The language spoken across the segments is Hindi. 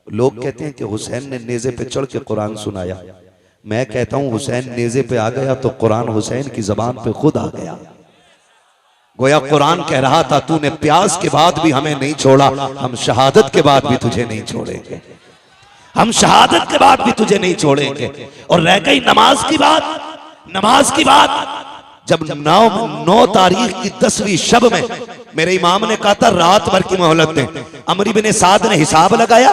लोग कहते हैं कि हुसैन ने नेज़े पे चढ़ के कुरान सुनाया। मैं कहता हूं हुसैन नेज़े पे आ गया तो कुरान हुसैन की जबान पे खुद आ गया। गोया कुरान कह रहा था तूने प्यास के बाद भी हमें नहीं छोड़ा, हम शहादत के बाद भी तुझे नहीं छोड़ेंगे, हम शहादत के बाद भी तुझे नहीं छोड़ेंगे। और रह गई नमाज की बात, नमाज की बात, जब 9 तारीख की 10वीं शब में मेरे इमाम ने कहा था रात भर की मोहलत दें। अमर इब्न साद ने हिसाब लगाया,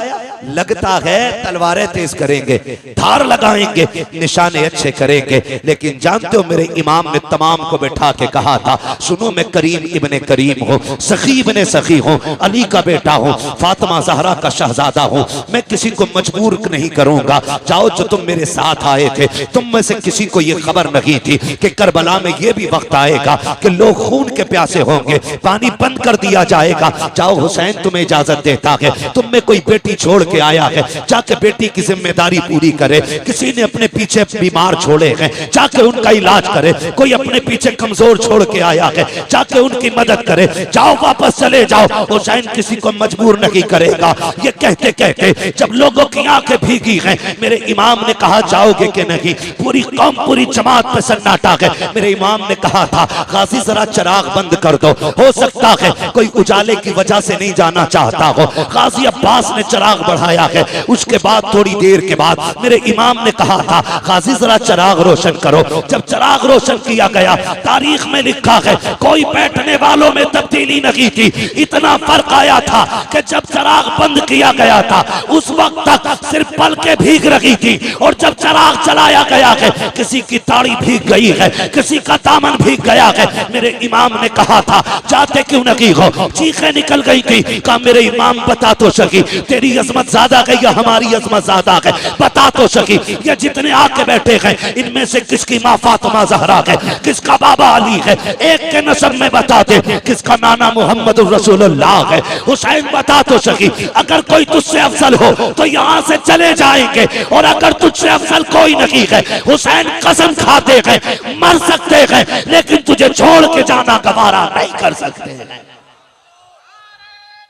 लगता है तलवारें तेज करेंगे, धार लगाएंगे, निशाने अच्छे करेंगे। लेकिन जानते हो मेरे इमाम ने तमाम को बैठा के कहा था सुनो मैं करीम इब्ने करीम हूँ, सखी इब्ने सखी हूँ, अली का बेटा हूँ, फातिमा ज़हरा का शहजादा हूँ, मैं किसी को मजबूर नहीं करूंगा। जाओ जो तुम मेरे साथ आए थे तुम में से किसी को ये खबर नहीं थी कि करबला में ये भी वक्त आएगा कि लोग खून के प्यासे होंगे, पानी बंद कर दिया जाएगा। जाओ हुसैन तुम्हें इजाजत देता है, तुम में कोई बेटी छोड़ के आया है, जाके बेटी की जिम्मेदारी पूरी करे। किसी ने अपने पीछे बीमार छोड़े हैं, जाके उनका इलाज करे। कोई अपने पीछे कमजोर छोड़ के आया है, जाके उनकी मदद करे। जाओ वापस चले जाओ, हुसैन किसी को मजबूर नहीं करेगा। ये कहते कहते जब लोगों की आंखें भीगी हैं मेरे इमाम ने कहा जाओगे कि नहीं। पूरी कौम पूरी जमात पे सन्नाटा है। मेरे इमाम ने कहा था गाजी जरा चिराग बंद कर दो, हो सकता है कोई उजाले की वजह से नहीं जाना चाहता हो। गाजी अब्बास ने चिराग बढ़ाया है। उसके बाद थोड़ी देर के बाद मेरे इमाम ने कहा था गाजी जरा चिराग रोशन करो। जब चिराग रोशन किया गया तारीख में लिखा है कोई बैठने वालों में तब्दीली नहीं थी। इतना फर्क आया था कि जब चिराग बंद किया गया था उस वक्त तक सिर्फ पलकें भीग रही थी, और जब चिराग चलाया गया है किसी की ताड़ी भीग गई है, किसी का दामन भीग गया है। मेरे इमाम ने कहा था जाते क्यों नहीं हो, चीखें निकल गई थी। कहा मेरे इमाम बता तो सकी तेरी अजमत ज्यादा है या हमारी अजमत ज्यादा है, बता तो सकी। ये जितने आके बैठे हैं इनमें से किसकी माँ फातिमा ज़हरा है, किसका बाबा अली है, एक के नसब में बता दे, किसका नाना मोहम्मद रसूलुल्लाह है। हुसैन बता तो सकी। अगर कोई तुझसे अफजल हो तो यहाँ से चले जाएंगे, और अगर तुझसे अफजल कोई नहीं है हुसैन कसम खाते हैं मर सकते हैं लेकिन तुझे छोड़ के जाना गवारा नहीं कर सकते हैं।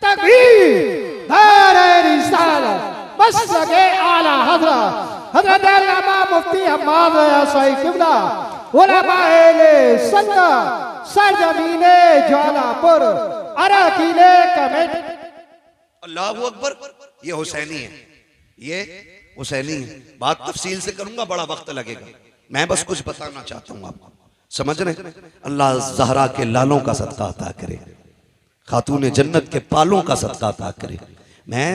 तकबीर नारे रिसालत मसलके आला हज़रत हज़रत अल्लामा मुफ्ती हम्माद सईद किबला उलमाए सुन्नत सरजमीने ज्वालापुर अरकीले कमेटी। अल्लाहू अकबर। ये हुसैनी है, ये हुसैनी है। बात तफसील से करूंगा, बड़ा वक्त लगेगा। मैं बस कुछ बताना चाहता हूँ आपको, समझ रहे। अल्लाह ज़हरा के लालों का सदका अता करे, खातून जन्नत के पालों का सदका अता करे। मैं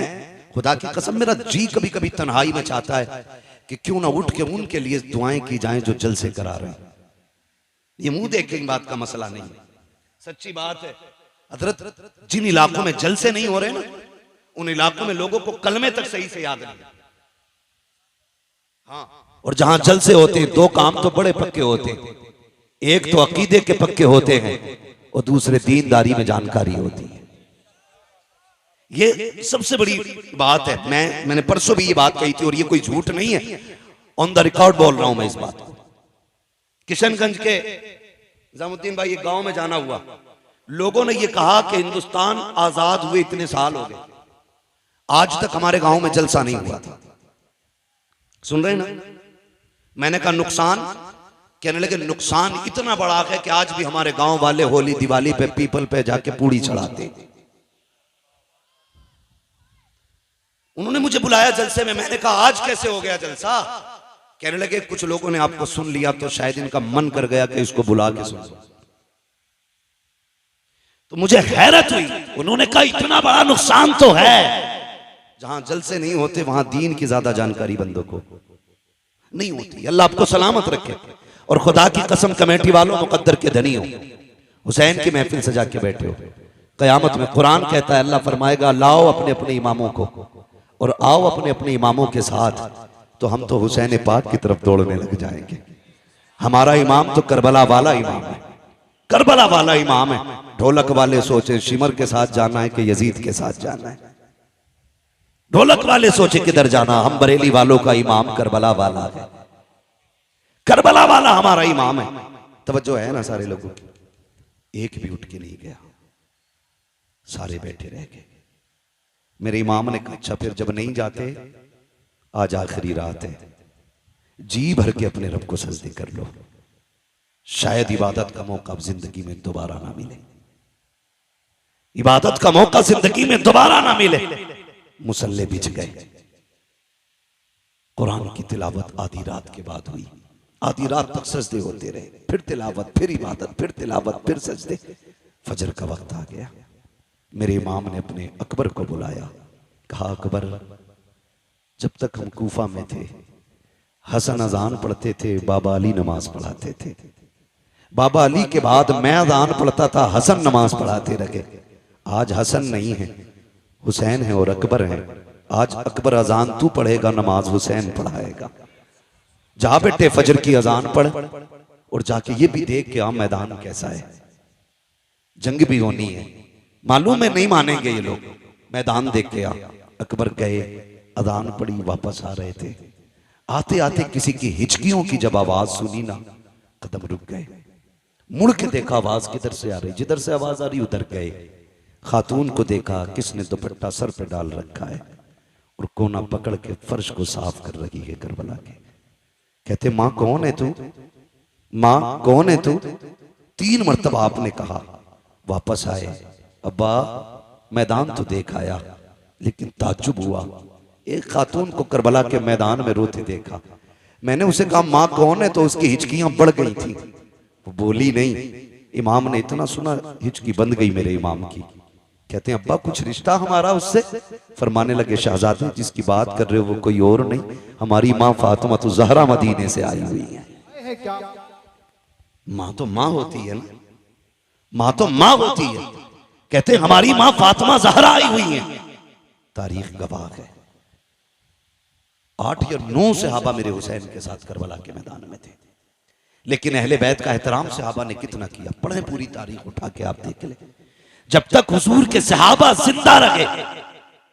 खुदा की कसम मेरा जी कभी कभी तन्हाई में चाहता है कि क्यों ना उठ के उनके लिए दुआएं की जाएं जो जल से करा रहे हैं। ये मुंह देख के बात का मसला नहीं है, सच्ची बात है। हजरत जिन इलाकों में जल से नहीं हो रहे ना उन इलाकों में लोगों को कलमे तक सही से याद नहीं। हाँ, और जहां जल से होते हैं दो काम तो बड़े पक्के होते हैं। एक तो अकीदे के पक्के होते हैं और दूसरे दीनदारी में जानकारी होती है। ये सबसे बड़ी बात है। मैंने परसों भी ये बात कही थी और ये कोई झूठ नहीं है, ऑन द रिकॉर्ड बोल रहा हूं मैं इस बात को। किशनगंज के निजामुद्दीन भाई एक गांव में जाना हुआ, लोगों ने ये कहा कि हिंदुस्तान आजाद हुए इतने साल हो गए, आज तक हमारे गांव में जलसा नहीं हुआ था। सुन रहे ना? मैंने कहा नुकसान, कहने लगे नुकसान इतना बड़ा है कि आज भी हमारे गांव वाले होली दिवाली पे पीपल पे जाके पूड़ी चढ़ाते। उन्होंने मुझे बुलाया जलसे में, मैंने कहा आज कैसे हो गया जलसा? कहने लगे कुछ लोगों ने आपको सुन लिया तो शायद इनका मन कर गया कि इसको बुला के सुन। तो मुझे हैरत हुई। उन्होंने कहा इतना बड़ा नुकसान तो है, जहां जलसे नहीं होते वहां दीन की ज्यादा जानकारी बंदों को नहीं होती। अल्लाह आपको सलामत रखे। और खुदा की कसम कमेटी वालों मुकद्दर के धनी हो, हुसैन की महफिल सजा के बैठे हो, कयामत में कुरान कहता है अल्लाह फरमाएगा लाओ अपने अपने इमामों को और आओ अपने अपने इमामों के साथ, तो हम तो हुसैन पाक की तरफ दौड़ने लग जाएंगे। हमारा इमाम तो करबला वाला इमाम है, करबला वाला इमाम है। ढोलक वाले सोचे शिमर के साथ जाना है कि यजीद के साथ जाना है, ढोलक वाले सोचे किधर जाना। हम बरेली वालों का इमाम करबला वाला है, करबला वाला हमारा इमाम है। तवज्जो है ना सारे लोगों की? एक भी उठ के नहीं गया, सारे बैठे रह गए। मेरे इमाम ने कहा अच्छा फिर जब नहीं जाते, आज आखिरी रात है, जी भर के अपने रब को सजदे कर लो, शायद इबादत का मौका अब जिंदगी में दोबारा ना मिले, इबादत का मौका जिंदगी में दोबारा ना मिले। मुसल्ले बिछ गए। कुरान की तिलावत आधी रात के बाद हुई, आधी रात तक सजदे होते रहे, फिर तिलावत, फिर इबादत, फिर तिलावत, फिर सजदे। फजर का वक्त आ गया। मेरे इमाम ने अपने अकबर को बुलाया, कहा अकबर, जब तक हम कूफा में थे हसन अजान पढ़ते थे, बाबा अली नमाज पढ़ाते थे, बाबा अली के बाद मैं अजान पढ़ता था, हसन नमाज पढ़ाते रहे। आज हसन नहीं है, हुसैन है और अकबर है। आज अकबर अजान तू पढ़ेगा, नमाज हुसैन पढ़ाएगा। जा बेटे फजर की अजान पढ़ और जाके ये भी देख के आ मैदान कैसा है, जंग भी होनी है, मालूम है नहीं मानेंगे ये लोग, मैदान देख के आ। अकबर गए, अजान पढ़ी, वापस आ रहे थे। आते आते किसी की हिचकियों की जब आवाज सुनी ना, कदम रुक गए, मुड़ के देखा आवाज किधर से आ रही, जिधर से आवाज आ रही उधर गए। खातून को देखा, किसने दुपट्टा सर पे डाल रखा है और कोना पकड़ के फर्श को साफ कर रही है करबला के। कहते मां कौन है तू, मां कौन है तू? 3 मरतबा आपने कहा। वापस आए, अब्बा मैदान तो देख आया, लेकिन ताज्जुब हुआ, एक खातून को करबला के मैदान में रोते देखा। मैंने उसे कहा मां कौन है, तो उसकी हिचकियां बढ़ गई थी, वो बोली नहीं। इमाम ने इतना सुना, हिचकी बंद गई मेरे इमाम की। कहते हैं अब्बा कुछ रिश्ता हमारा उससे? फरमाने लगे शहजादे जिसकी बात कर रहे हो वो कोई और नहीं, हमारी माँ फातिमा तो ज़हरा मदीने से आई हुई है। माँ तो माँ होती है ना, माँ तो माँ होती है। कहते हैं हमारी माँ फातिमा ज़हरा आई हुई है। तारीख गवाह है, 8 या 9 सहाबा मेरे हुसैन के साथ करबला के मैदान में थे, लेकिन अहले बैत का एहतराम सहाबा ने कितना किया। पढ़े पूरी तारीख उठा के आप देख ले। जब तक हुजूर के सहाबा जिंदा रहे,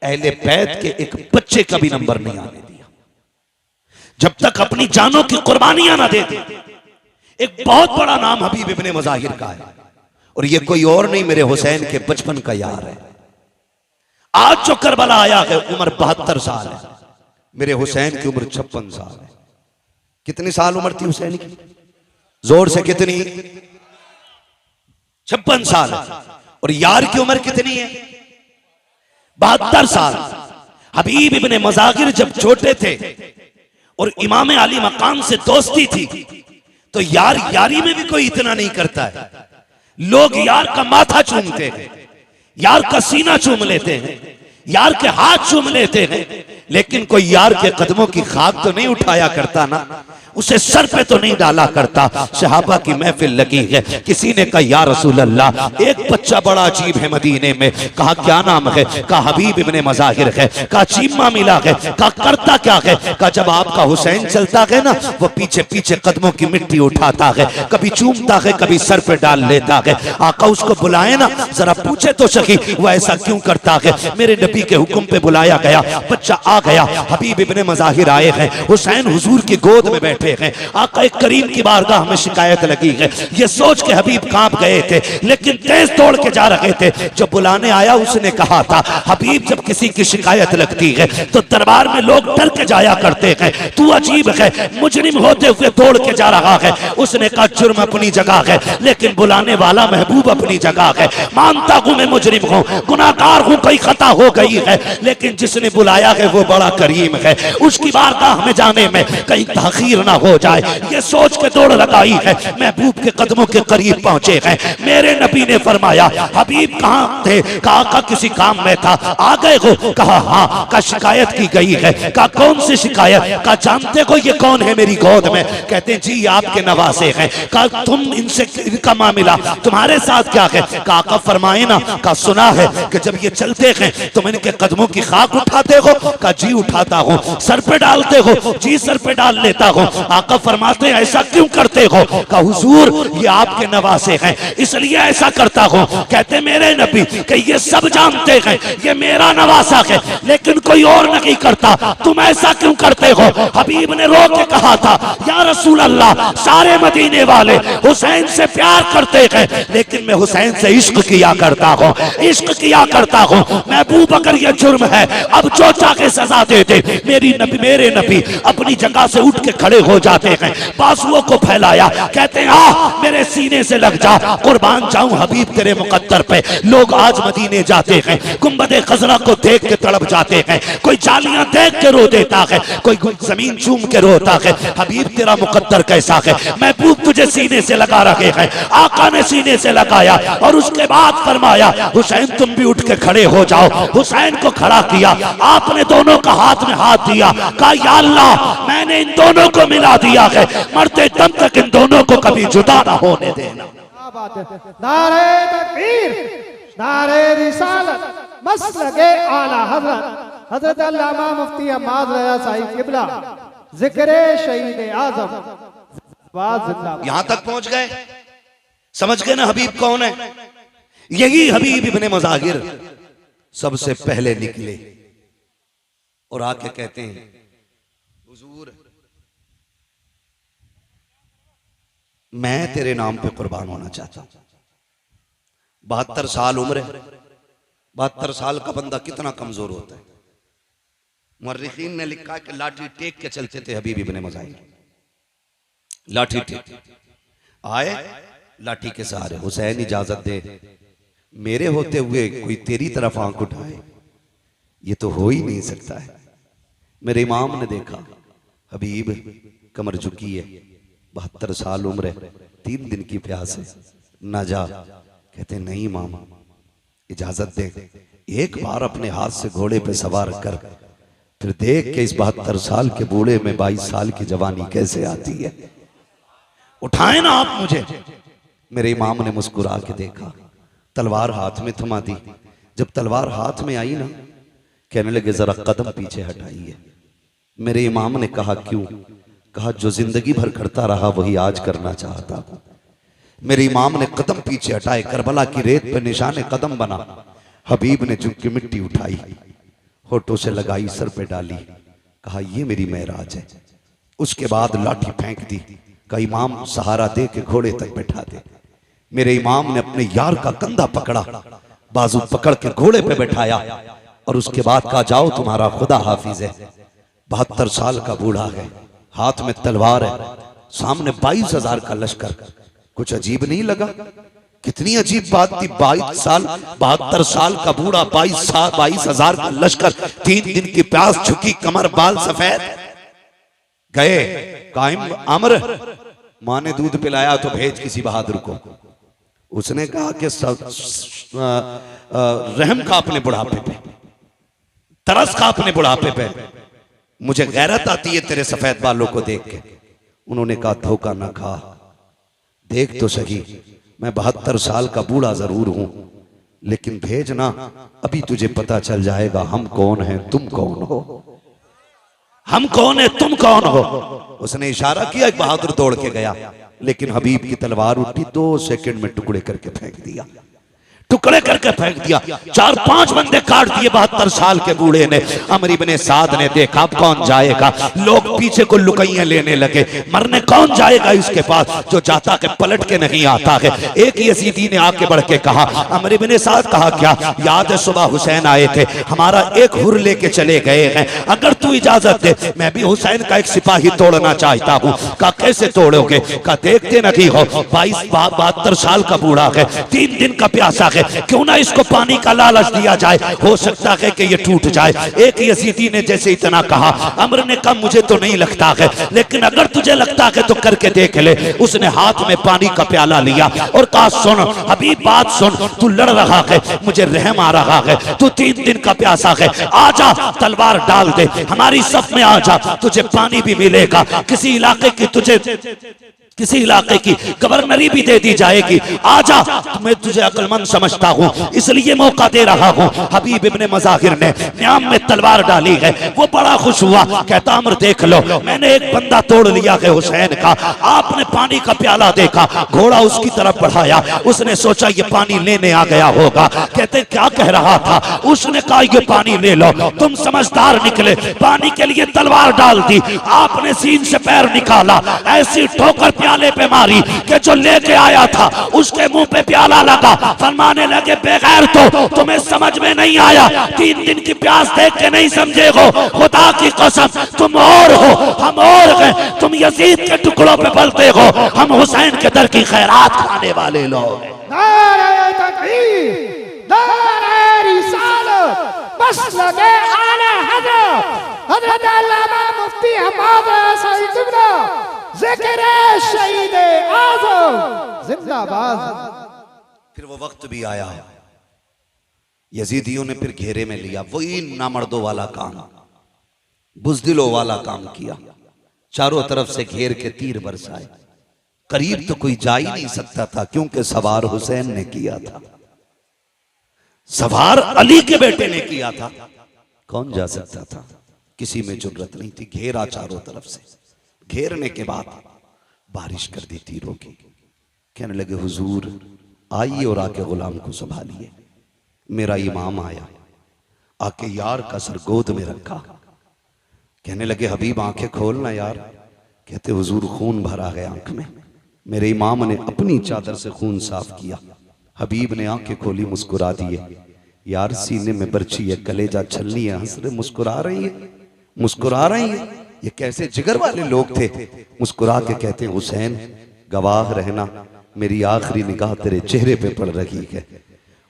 अहले बैत के एक बच्चे का भी नंबर नहीं आने दिया, जब तक अपनी जानों की कुर्बानियां ना दे दी। एक बहुत बड़ा नाम हबीब इब्ने मज़ाहिर का है, और ये कोई और नहीं मेरे हुसैन के बचपन का यार है। आज जो करबला आया है उम्र 72 साल है, मेरे हुसैन की उम्र 56 साल है। कितनी साल उम्र थी हुसैन की? जोर से कितनी? 56 साल। और यार की उम्र कितनी है? 72 साल। हबीब इब्ने मज़ाहिर जब छोटे थे और इमाम अली मकाम से दोस्ती थी, तो यार यारी में भी कोई इतना नहीं करता है। लोग यार का माथा चूमते हैं, यार का सीना चूम लेते हैं, यार के हाथ चूम लेते हैं, लेकिन कोई यार के कदमों की खाक तो नहीं उठाया करता ना, उसे सर पे तो नहीं डाला करता। सहाबा की महफिल लगी है, किसी ने कहा या रसूल अल्लाह, एक बच्चा बड़ा अजीब है मदीने में। कहा क्या नाम है? कहा हबीब इब्ने मज़ाहिर है। कहा चीमा मिला है। कहा करता क्या है? कहा जब आपका हुसैन चलता है ना, वो पीछे पीछे कदमों की मिट्टी उठाता है, कभी चूमता है, कभी सर पे डाल लेता है। आका उसको बुलाए ना, जरा पूछे तो सही वो ऐसा क्यों करता है। मेरे नबी के हुक्म पे बुलाया गया, बच्चा आ गया, हबीब इब्ने मज़ाहिर आए हैं, हुसैन हुजूर की गोद में बैठे हैं। आका करीम की बारगाह में शिकायत लगी है। ये सोच के हबीब कांप गए थे, लेकिन तेज दौड़ के जा रहे थे। जब बुलाने आया उसने कहा था, हबीब जब किसी की शिकायत लगती है तो दरबार में लोग डर के जाया करते हैं, तू अजीब है, मुजरिम होते हुए दौड़ के जा रहा है। उसने कहा जुर्म अपनी जगह है, लेकिन बुलाने वाला महबूब अपनी जगह है। मानता हूं मैं मुजरिम हूं, गुनाहगार हूं, कोई खता हो गई है, लेकिन जिसने बुलाया है वो बड़ा करीम है, उसकी बारगाह में जाने में कहीं ताखीर ना हो जाए, ये सोच के दौड़ लगाई है। महबूब के कदमों के करीब पहुंचे हैं। मेरे नबी ने फरमाया हबीब कहां थे? कहा किसी काम में था, आ गए हो? कहा हाँ। का शिकायत की गई है? का कौन सी शिकायत? का जानते हो ये कौन है मेरी गोद में? कहते जी आपके नवासे हैं। का तुम इनसे इनका मामला तुम्हारे साथ क्या है? का फरमाए ना। का सुना है कि जब ये चलते हैं तुम इनके कदमों की खाक उठाते हो? का जी उठाता हूं। सर पे डालते हो? जी सर पे डाल लेता हूं। आका फरमाते हैं ऐसा क्यों करते हो? कहा हुजूर ये आपके नवासे हैं इसलिए ऐसा करता हूं। कहते मेरे नबी कि ये सब जानते हैं ये मेरा नवासा है लेकिन कोई और नहीं करता, तुम ऐसा क्यों करते हो? हबीब ने रो के कहा था या रसूल अल्लाह सारे मदीने वाले हुसैन से प्यार करते हैं लेकिन मैं हुसैन से इश्क किया करता हूँ, इश्क किया करता हूँ। मैं अबू बकर ये जुर्म है अब जो चाहे सजा दे दे। मेरे नबी अपनी जगह से उठ के खड़े हो जाते हैं, बाजुओं को फैलाया, कहते हैं आ मेरे सीने से लग जा, कुर्बान जाऊं हबीब तेरे मुकद्दर पे। लोग आज मदीने जाते हैं गुंबदे खजरा को देख के तड़प जाते हैं, कोई जालियां देख के रो देता है, कोई जमीन चूम के रोता है। हबीब तेरा मुकद्दर कैसा है? महबूब तुझे सीने से लगा रखे हैं। आका ने सीने से लगाया और उसके बाद फरमाया हुसैन तुम भी उठ के खड़े हो जाओ। हुसैन को खड़ा किया, आपने दोनों का हाथ में हाथ दिया, कहा या अल्लाह मैंने इन दोनों को मिला दिया है, मरते दम तक इन दोनों को कभी जुदा ना होने देना। नारे तकबीर, नारे रिसालत, मसलके आला हज़रत हज़रत अल्लामा मुफ्ती अहमद रज़ा साहिब किबला जिक्रे शहीद आज़म यहां तक पहुंच गए, समझ गए ना हबीब कौन है? यही हबीब इब्ने मज़ाहिर सबसे पहले निकले और आके कहते हैं हुजूर मैं तेरे नाम पे कुर्बान होना चाहता हूं। 72 साल उम्र है, 72 साल का बंदा कितना कमजोर होता है। मुर्रिखीन ने लिखा कि लाठी टेक के चलते थे हबीब इब्ने मज़ाहिर, लाठी टेक आए, लाठी के सहारे। हुसैन इजाजत दे, मेरे होते हुए कोई तेरी तरफ आंख उठाए, ये तो हो ही नहीं सकता है। मेरे इमाम ने देखा हबीब कमर झुकी है, 72 साल उम्र है, 3 दिन की प्यास है, ना जा। कहते नहीं इमाम इजाजत दे, एक बार अपने हाथ से घोड़े पे सवार कर फिर देख के इस 72 साल के बूढ़े में 22 साल की जवानी कैसे आती है, उठाए ना आप मुझे। मेरे इमाम ने मुस्कुरा के देखा, तलवार हाथ में थमा दी। जब तलवार हाथ में आई ना, कहने लगे जरा कदम पीछे हटाइए। मेरे इमाम ने कहा क्यों? कहा जो जिंदगी भर करता रहा वही आज करना चाहता हूं। मेरे इमाम ने कदम पीछे हटाए, करबला की रेत पर निशाने कदम बना। हबीब ने झुक के मिट्टी उठाई, होठों से लगाई, सर पे डाली, कहा ये मेरी मेराज है। उसके बाद लाठी फेंक दी, कहा इमाम सहारा दे के घोड़े तक बैठा दे। मेरे इमाम ने अपने यार का कंधा पकड़ा, बाजू पकड़ के घोड़े पे बैठाया और उसके बाद कहा जाओ तुम्हारा खुदा हाफिज है। 72 साल का बूढ़ा है, हाथ में तलवार है, सामने 22,000 का लश्कर। कुछ अजीब नहीं लगा? कितनी अजीब बात थी। 72 साल का बूढ़ा, 22,000 का लश्कर, 3 दिन की प्यास, झुकी कमर, बाल सफेद। गए कायम अमर, मां ने दूध पिलाया तो भेज किसी बहादुर को। उसने कहा कि रहम का अपने बुढ़ापे पे, तरस का अपने बुढ़ापे पे, मुझे गैरत आती है तेरे सफेद बालों को देख के। उन्होंने कहा धोखा ना खा, देख तो सही, मैं 72 साल का बूढ़ा जरूर हूं, लेकिन भेजना, अभी तुझे पता चल जाएगा हम कौन हैं, तुम कौन हो। हम कौन है, तुम कौन हो। उसने इशारा किया, एक बहादुर दौड़ के गया, लेकिन हबीब की तलवार उठी, 2 सेकंड में टुकड़े करके फेंक दिया, टुकड़े करके फेंक दिया। 4-5 बंदे काट दिए 72 साल के बूढ़े ने। अमर इब्ने साद ने देखा कौन जाएगा, लोग पीछे को लुकैया लेने लगे, मरने कौन जाएगा इसके पास, जो जाता है पलट के नहीं आता है। एक यजीदी ने आके बढ़ के कहा, अमर इब्ने साद, कहा क्या याद है सुबह हुसैन आए थे, हमारा एक हुर लेके चले गए हैं, अगर तू इजाजत दे मैं भी हुसैन का एक सिपाही तोड़ना चाहता हूँ। कहा कैसे तोड़ोगे? कहा देखते नहीं हो 72 साल का बूढ़ा है, 3 दिन का प्यासा है, क्यों ना इसको पानी का लालच दिया जाए, हो सकता है कि ये टूट जाए। एक यजीदी ने जैसे इतना कहा, अमर ने कहा मुझे तो नहीं लगता है, लेकिन अगर तुझे लगता है तो करके देख ले। उसने हाथ में पानी का प्याला लिया और कहा सुन हबीब बात सुन, तू लड़ रहा है, मुझे रहम आ रहा है, तू 3 दिन का प्यासा है, आजा तलवार डाल दे, हमारी सफ में आजा, तुझे पानी भी मिलेगा, किसी इलाके की तुझे किसी इलाके की गवर्नरी भी दे दी जाएगी, आजा, मैं तुझे अक्लमंद समझता हूँ इसलिए मौका दे रहा हूँ। हबीब इब्ने मज़ाहिर ने न्याम में तलवार डाली है, वो बड़ा खुश हुआ, कहता अमर देख लो, मैंने एक बंदा तोड़ लिया है हुसैन का। आपने पानी का प्याला देखा, घोड़ा उसकी तरफ बढ़ाया, उसने सोचा ये पानी लेने आ गया होगा। कहते क्या कह रहा था? उसने कहा ये पानी ले लो। तुम समझदार निकले, पानी के लिए तलवार डाल दी, आपने सीन से पैर निकाला, ऐसी ठोकर प्याले पे मारी कि जो लेके आया था उसके मुंह पे प्याला लगा। फरमाने लगे बेगैर तो तुम्हें समझ में नहीं आया, 3 दिन की प्यास देख के नहीं समझे हो, खुदा की कसम तुम और हो हम और हैं, तुम यजीद के टुकड़ों पे पलते हो, हम हुसैन के दर की खैरात खाने वाले लोग हैं। नारे तकबीर, नारे रिसालत, मसलके आला हज़रत हज़रत अल्लामा मुफ्ती हम्माद सईद किबला, ज़िक्र शहीद आज़म जिंदाबाद। फिर वो वक्त भी आया, यजीदियों ने फिर घेरे में लिया, वही नामर्दों वाला काम, बुज़दिलों वाला काम किया। चारों तरफ से घेर के तीर बरसाए, करीब तो कोई जा ही नहीं सकता था क्योंकि सवार हुसैन ने किया था, सवार अली के बेटे ने किया था, कौन जा सकता था? किसी में जुर्रत नहीं थी। घेरा चारों तरफ से, घेरने के बाद बारिश कर दी तीरों की। कहने लगे हुजूर आइए और आके गुलाम को संभालिए। मेरा इमाम आया, आके यार का सर गोद में रखा। कहने लगे हबीब आंखें खोलना यार। कहते हुजूर खून भरा है आंख में। मेरे इमाम ने अपनी चादर से खून साफ किया। हबीब ने आंखें खोली, मुस्कुरा दिए। यार सीने में बर्छी है, कलेजा छलनी है, हंस रहे, मुस्कुरा रही है, मुस्कुरा रही है। ये कैसे जिगर वाले लोग थे। मुस्कुरा के कहते हैं हुसैन गवाह रहना, मेरी आखिरी निगाह तेरे चेहरे पे पड़ रही है,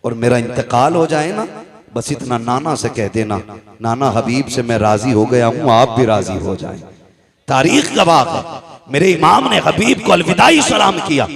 और मेरा इंतकाल हो जाए ना, बस इतना नाना से कह देना, नाना हबीब से मैं राजी हो गया हूं, आप भी राजी हो जाएं। तारीख गवाह है, मेरे इमाम ने हबीब को अलविदाई सलाम किया,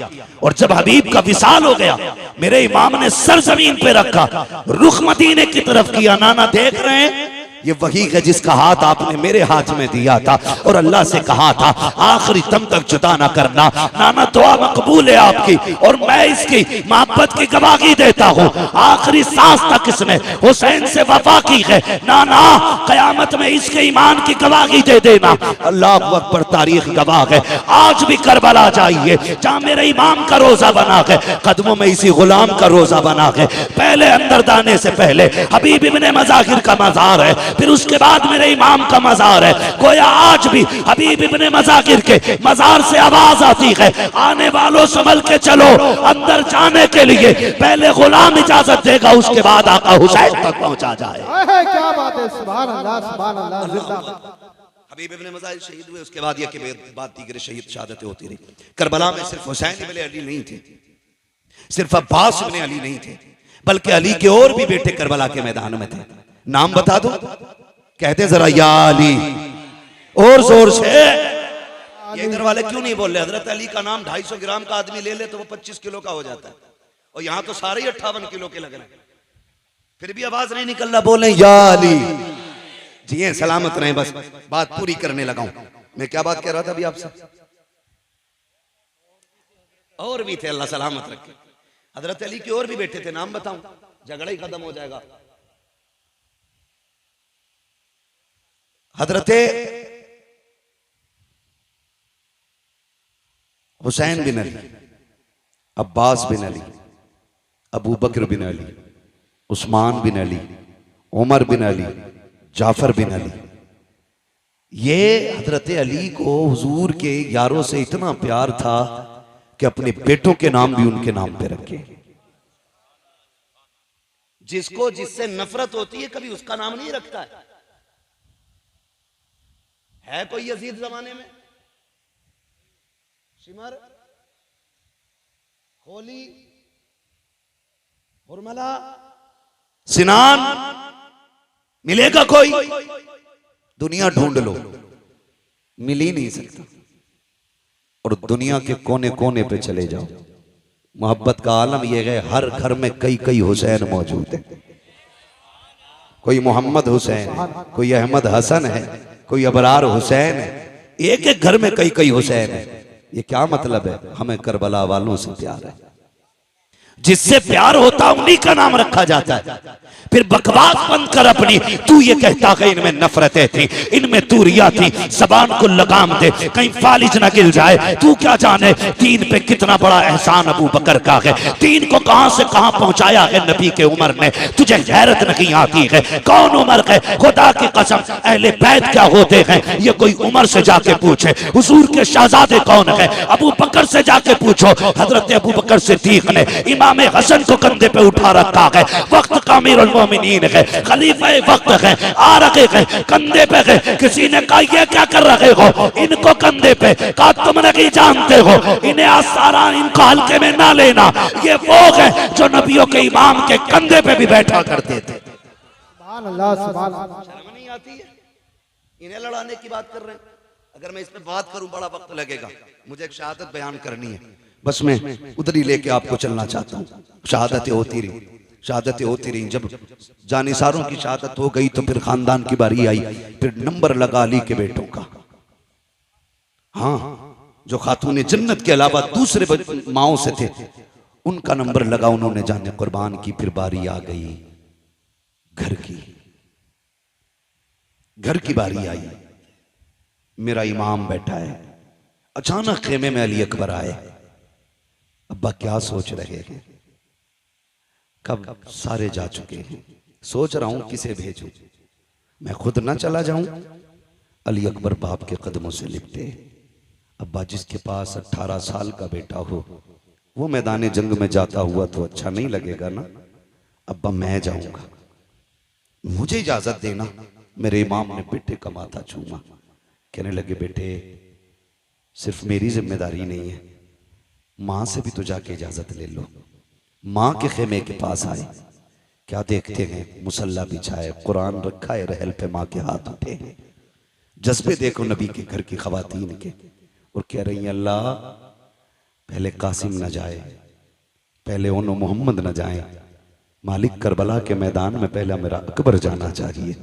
और जब हबीब का विसाल हो गया मेरे इमाम ने सर जमीन पे रखा, रुख मदीने की तरफ किया। नाना देख रहे हैं, ये वही है जिसका हाथ आपने मेरे हाथ में दिया था और अल्लाह से कहा था आखिरी दम तक जुदा ना करना। नाना दुआ मकबूल है आपकी, और मैं इसकी मोहब्बत की गवाही देता हूँ। आखिरी सांस तक इसने हुसैन से वफा की है। नाना कयामत में इसके ईमान की गवाही दे देना। अल्लाह अकबर, तारीख गवाह है। आज भी करबला जाइए, जहाँ मेरे इमाम का रोजा बना है, कदमों में इसी गुलाम का रोजा बना है। पहले अंदर जाने से पहले हबीब इब्ने मज़ाहिर का मज़ार है, फिर उसके बाद मेरे इमाम का मज़ार है। गोया आज भी हबीब इब्ने मज़ाहिर के मज़ार से आवाज आती है, आने वालों संभल के चलो। अंदर जाने के लिए पहले गुलाम इजाजत देगा, उसके बाद आका हुसैन तक पहुंचा जाए। क्या बात है, सुभान अल्लाह, सुभान अल्लाह, जिंदाबाद। हबीब इब्ने मज़ाहिर शहीद हुए, उसके बाद यह कि बाद दीगर शहीद शहादतें होती रही। करबला में सिर्फ हुसैन इब्ने अली नहीं थे, सिर्फ अब्बास इब्ने अली नहीं थे, बल्कि अली के और भी बेटे करबला के मैदान में थे। नाम बता दो, कहते जरा या अली, और जोर से। ये इधर वाले क्यों नहीं बोल रहे? हजरत अली का नाम 250 ग्राम का आदमी ले ले तो वो 25 किलो का हो जाता है, और यहाँ तो सारे ही 58 किलो के लग रहे हैं, फिर भी आवाज नहीं निकल रहा। बोले या अली। जी सलामत रहे, बस बात पूरी करने लगा हूं। मैं क्या बात कह रहा था अभी आपसे? और भी थे, अल्लाह सलामत रखे। हजरत अली के और भी बेटे थे, नाम बताऊं, झगड़ा ही खत्म हो जाएगा। हजरत हुसैन बिन अली, अब्बास बिन अली, अबू बकर बिन अली, उस्मान बिन अली, उमर बिन अली, जाफर बिन अली। ये हजरत अली को हुजूर के यारों से इतना प्यार था कि अपने बेटों के नाम भी उनके नाम पे रखे। जिसको जिससे नफरत होती है कभी उसका नाम नहीं रखता है कोई यजीद जमाने में? शिमर, होली, हुरमला, सिनान मिलेगा कोई? दुनिया ढूंढ लो, मिल ही नहीं सकता। और दुनिया के कोने कोने पे चले जाओ, मोहब्बत का आलम यह है, हर घर में कई कई हुसैन मौजूद है। कोई मोहम्मद हुसैन है, कोई अहमद हसन है, कोई अबरार हुसैन है। एक एक घर में कई कई हुसैन है। ये क्या मतलब है? हमें करबला वालों से प्यार है, जिससे प्यार होता उन्हीं का नाम रखा जाता है। फिर बकवास बंद कर अपनी। तू ये कहता कि इनमें नफरतें थी, इनमें तूरिया थी, जबान को लगाम दे कहीं फालिज न गिल जाए। तू क्या जाने दीन पे कितना बड़ा एहसान अबू बकर का है, दीन को कहां से कहां पहुंचाया है नबी के उमर ने। तुझे गैरत नहीं आती है? कौन उमर है? खुदा की कसम अहले बैत क्या होते हैं ये कोई उमर से जाके पूछे। हुजूर के शहजादे कौन है? अबू बकर से जाके पूछो। हजरत अबू बकर सिद्दीक ने इमाम हसन को कंधे पे उठा रखा है, वक्त का अमीरुल मोमिनीन है, खलीफा वक्त है, आ रखे है कंधे पे है। किसी ने कहा ये क्या कर रहे हो इनको कंधे पे? कहा तुम नहीं जानते हो इन्हें आसारा इनको हल्के में ना लेना। ये वो है जो नबियों के इमाम के कंधे पे भी बैठा करते थे। सुभान अल्लाह, सुभान अल्लाह। शर्म नहीं आती है? इन्हें लड़ाने की बात कर रहे हैं। अगर मैं इस पे बात करूं बड़ा वक्त लगेगा, मुझे एक शहादत बयान करनी है, बस मैं उधर ही लेके आपको चलना चाहता हूँ। शहादतें होती रही, शहादतें होती रही। जब जानिसारों की शहादत हो गई तो फिर खानदान की बारी आई, फिर नंबर लगा अली के बेटों का। हाँ, जो खातून जन्नत के अलावा दूसरे माओं से थे उनका नंबर लगा, उन्होंने जाने कुर्बान की। फिर बारी आ गई घर की, घर की बारी आई। मेरा इमाम बैठा है, अचानक खेमे में अली अकबर आए। अब्बा क्या सोच रहे हैं? कब सारे जा चुके हैं, सोच रहा हूं किसे भेजूं, मैं खुद ना चला जाऊं। अली अकबर बाप के कदमों से लिपटे। अब्बा, जिसके पास 18 साल का बेटा हो वो मैदान जंग में जाता हुआ तो अच्छा नहीं लगेगा ना। अब्बा, मैं जाऊंगा, मुझे इजाजत देना। मेरे इमाम ने बेटे का माथा छूमा, कहने लगे बेटे सिर्फ मेरी जिम्मेदारी नहीं है, मां से भी तो जाके इजाजत ले लो। मां के खेमे के पास आए, क्या देखते हैं? मुसल्ला बिछाए, कुरान रखा है रहल पे, मां के हाथ उठे हैं। जज्बे देखो नबी के घर की खवातीन के, और कह रही हैं अल्लाह पहले कासिम न जाए, पहले उन मोहम्मद न जाए, मालिक करबला के मैदान में पहला मेरा अकबर जाना चाहिए,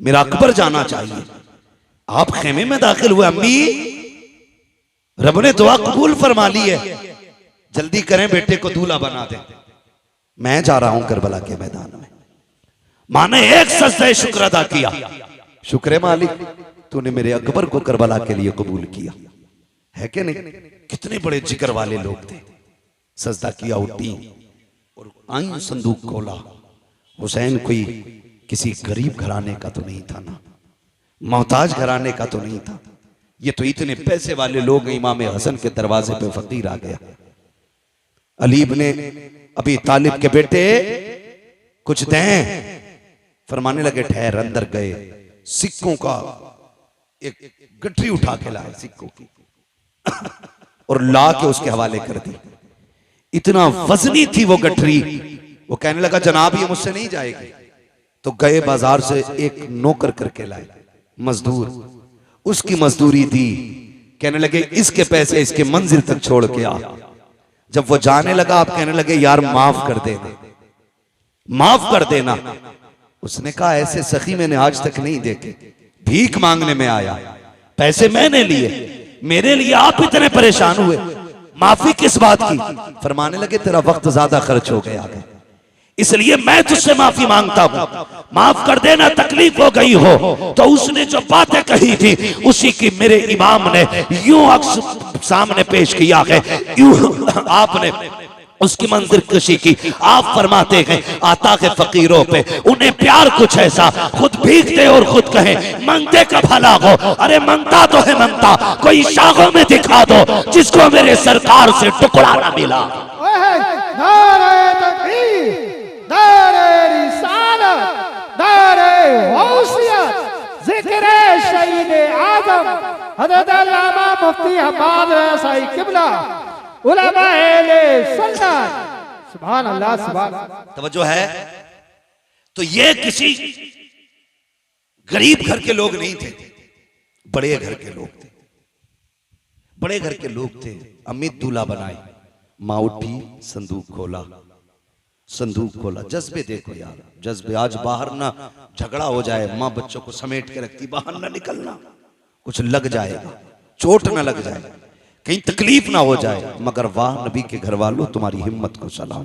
मेरा अकबर जाना चाहिए। आप खेमे में दाखिल हुए, अम्मी रब ने दुआ कबूल फरमा ली है, जल्दी करें बेटे को दूल्हा बना दे, मैं जा रहा हूं करबला के मैदान में। मां ने एक सजदा शुक्र अदा किया, शुक्र मालिक तूने मेरे अकबर को करबला के लिए कबूल किया है कि नहीं। कितने बड़े जिक्र वाले लोग थे। सजदा किया, उठी और आई, संदूक खोला। हुसैन कोई किसी गरीब घराने का तो नहीं था ना, मोहताज घराने का तो नहीं था, ये तो इतने पैसे वाले लोग। इमाम हसन के दरवाजे पे फकीर आ गया। अली इब्ने अबी तालिब के बेटे कुछ दें, फरमाने लगे ठहर। अंदर गए, सिक्कों का एक गठरी उठा के लाए सिक्कों की और ला के उसके हवाले कर दी। इतना वजनी थी वो गठरी। वो कहने लगा जनाब ये मुझसे नहीं जाएगी। तो गए बाजार से एक नौकर करके लाए, मजदूर, उसकी मजदूरी दी। कहने लगे इसके पैसे इसके मंजिल तक छोड़ के आ। जब वो जाने लगा आप कहने लगे यार माफ कर देना, माफ कर देना। उसने कहा ऐसे सखी मैंने आज तक नहीं देखे, भीख मांगने में आया, पैसे मैंने लिए, मेरे लिए आप इतने परेशान हुए, माफी किस बात की? फरमाने लगे तेरा वक्त ज्यादा खर्च हो गया है, इसलिए मैं तुझसे माफी मांगता हूं, माफ कर देना, तकलीफ हो गई हो। तो उसने जो बातें कही थी उसी की मेरे इमाम ने यूं अक्स सामने पेश किया है, यूं आपने उसकी मंजिल कशी की। आप फरमाते हैं आता है फकीरों पे उन्हें प्यार कुछ ऐसा, खुद भीगते और खुद कहे मंगते का भला हो। अरे मंगता तो है मंगता, कोई शाखों में दिखा दो जिसको मेरे सरकार से टुकड़ा ना मिला। नारे तकबीर, नारे रिसालत, नारे गौसियत, जिक्र शहीद आजम हज़रत अल्लामा मुफ्ती हम्माद रज़ाई किबला, उलमा अहले सुन्नत। सुभान अल्लाह, सुभान अल्लाह। तवज्जो है। तो ये किसी गरीब घर के लोग नहीं थे, बड़े घर के लोग थे, बड़े घर के लोग थे। अमित दूल्हा बनाए, माँ उठी, संदूक खोला, संदूक खोला। जज्बे देखो यार, जज्बे। आज बाहर ना झगड़ा हो जाए, माँ बच्चों को समेट के रखती, बाहर ना निकलना, कुछ लग जाएगा, चोट ना लग जाए। कहीं तकलीफ ना हो जाए। मगर वाह नबी के घर वालों, तुम्हारी हिम्मत को सलाम।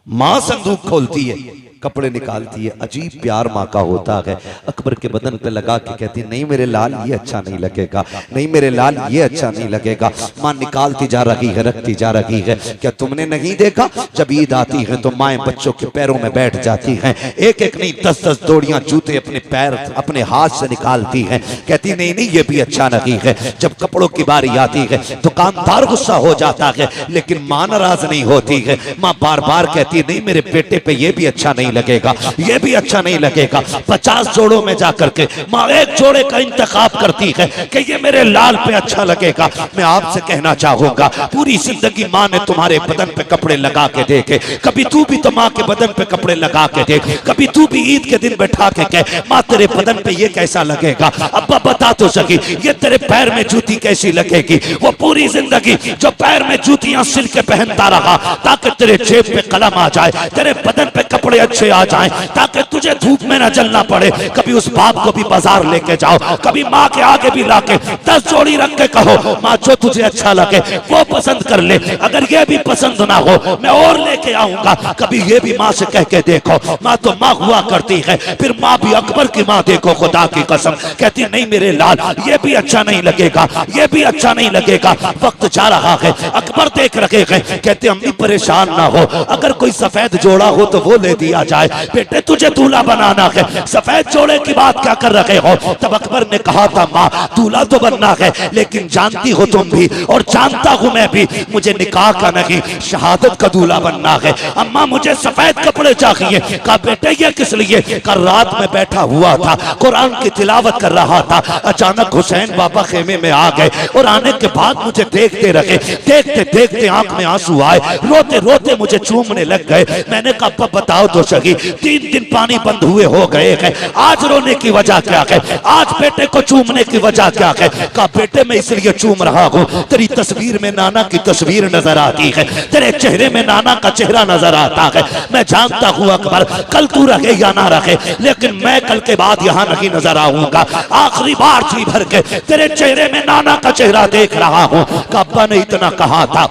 माँ संदूक खोलती है, कपड़े निकालती है, अजीब प्यार माँ का होता है। अकबर के बदन पे लगा के कहती है, नहीं मेरे लाल ये अच्छा नहीं लगेगा, नहीं मेरे लाल ये अच्छा नहीं लगेगा। माँ निकालती जा रही है, रखती जा रही है। क्या तुमने नहीं देखा, जब ईद आती है तो माएँ बच्चों के पैरों में बैठ जाती हैं, एक एक नहीं 10-10 जोड़ियां जूते अपने पैर अपने हाथ से निकालती हैं। कहती नहीं नहीं ये भी अच्छा नहीं है। जब कपड़ों की बारी आती है दुकानदार गुस्सा हो जाता है, लेकिन माँ नाराज नहीं होती है। माँ बार बार कहती है, नहीं मेरे बेटे पे ये भी अच्छा नहीं लगेगा, ये भी अच्छा नहीं लगेगा। 50 जोड़ों में जाकर के माँ एक जोड़े का इंतखाब करती है कि ये मेरे लाल पे अच्छा लगेगा। मैं आपसे कहना चाहूंगा, पूरी जिंदगी माँ ने तुम्हारे बदन पे कपड़े लगा के देखे, कभी तू भी तो माँ के बदन पे कपड़े लगा के देख, कभी तू भी ईद के दिन बैठा के कह, माँ तेरे बदन पे ये कैसा लगेगा। अब्बा बता तो सकी, ये तेरे पैर में जूती कैसी लगेगी। वो पूरी जिंदगी जो पैर में जूतियां सिल के पहनता रहा ताकि तेरे जेब पे कलम आ जाए, तेरे बदन पे कपड़े अच्छे आ जाएं, ताकि तुझे धूप में न जलना पड़े। कभी उस बाप को भी बाजार लेके जाओ, कभी माँ के आगे भी लाके 10 जोड़ी रख के कहो, माँ जो तुझे अच्छा लगे वो पसंद कर ले, अगर ये भी पसंद ना हो मैं और लेके आऊंगा। कभी ये भी माँ से कह के देखो, माँ तो माँ हुआ करती है। फिर माँ भी अकबर की माँ देखो, खुदा की कसम कहती नहीं मेरे लाल ये भी अच्छा नहीं लगेगा, ये भी अच्छा नहीं लगेगा। वक्त जा रहा है, अकबर देख रखे हैं, कहते अम्मी परेशान ना हो, अगर कोई सफेद जोड़ा हो तो वो ले दिया जाए, बेटे तुझे दूल्हा बनाना है, सफेद जोड़े की बात क्या कर रहे हो। तब अकबर ने कहा था, माँ दूल्हा तो बनना है, लेकिन जानती हो तुम भी और जानता हूं मैं भी, मुझे निकाह का नहीं शहादत का दूल्हा बनना है। अम्मा मुझे सफेद कपड़े चाहिए। कहा बेटे ये किस लिए। कल रात में बैठा हुआ था, कुरान की तिलावत कर रहा था, अचानक हुसैन बाबा खेमे में आ गए और आने के बाद मुझे देखते रहे, देखते देखते आंख में आंसू आए, रोते रोते मुझे चूमने लग गए। मैंने कहा बताओ तो सही, 3 दिन पानी बंद हुए हो गए हैं, आज रोने की वजह क्या है, आज बेटे को चूमने की वजह क्या है। कहा बेटे मैं इसलिए चूम रहा हूँ, तेरी तस्वीर में नाना की तस्वीर नजर आती है, तेरे चेहरे में नाना का चेहरा नजर आता है। मैं जानता हूँ अकबर कल तू रहे या ना रहे, लेकिन मैं कल के बाद यहाँ नहीं नजर आऊंगा। आखिरी बार जी भर के तेरे चेहरे में नाना का चेहरा देख रहा हूँ। अब्बा ने इतना कहा था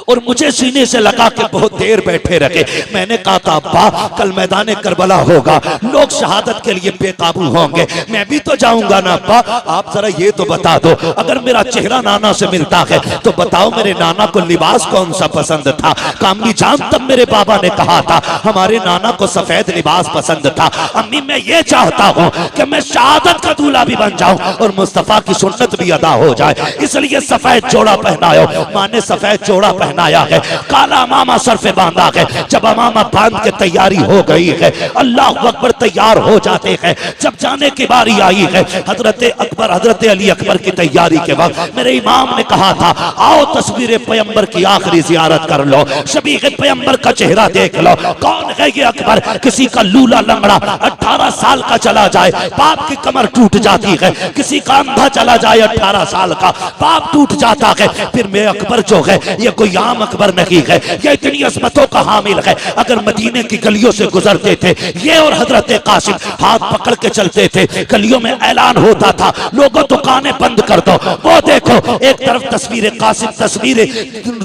और मुझे सीने से लगा के बहुत देर बैठे रखे। मैंने कहा था अब्बा कल मैदान करबला होगा, लोग शहादत के लिए बेकाबू होंगे, मैं भी तो जाऊंगा ना अब्बा। आप जरा ये तो बता दो, अगर मेरा चेहरा नाना से मिलता है तो बताओ मेरे नाना को लिबास कौन सा पसंद था। कामनी जान तब मेरे बाबा ने कहा था हमारे नाना को सफेद लिबास पसंद था। अम्मी मैं ये चाहता हूँ कि मैं शहादत का दूल्हा भी बन जाऊं और मुस्तफा की सुन्नत भी अदा हो जाए, इसलिए सफेद जोड़ा पहनायो। माँ ने सफेद जोड़ा पहनाया है, काला अमामा सर पे बांधा है। जब अमामा बांध के तैयारी हो गई है, अल्लाह अकबर तैयार हो जाते हैं। जब जाने की बारी आई है, हजरत अकबर हजरत अली अकबर की तैयारी के वक्त मेरे इमाम ने कहा था आओ तस्वीर पैगंबर की आखिरी जियारत कर लो, शबीह पैगंबर का चेहरा देख लो। कौन है ये अकबर। किसी का लूला लंगड़ा 18 साल का चला जाए बाप की कमर टूट जाती है, किसी का अंधा चला जाए 18 साल का बाप टूट जाता है। फिर मैं अकबर जो है ये कोई आम अकबर नहीं है, ये इतनी अजमतों का हामिल है। अगर मदीने की गलियों से गुजरते थे ये और हजरत कासिम हाथ पकड़ के चलते थे, गलियों में ऐलान होता था लोगों दुकानें बंद कर दो। वो देखो एक तरफ तस्वीर कासिम, तस्वीर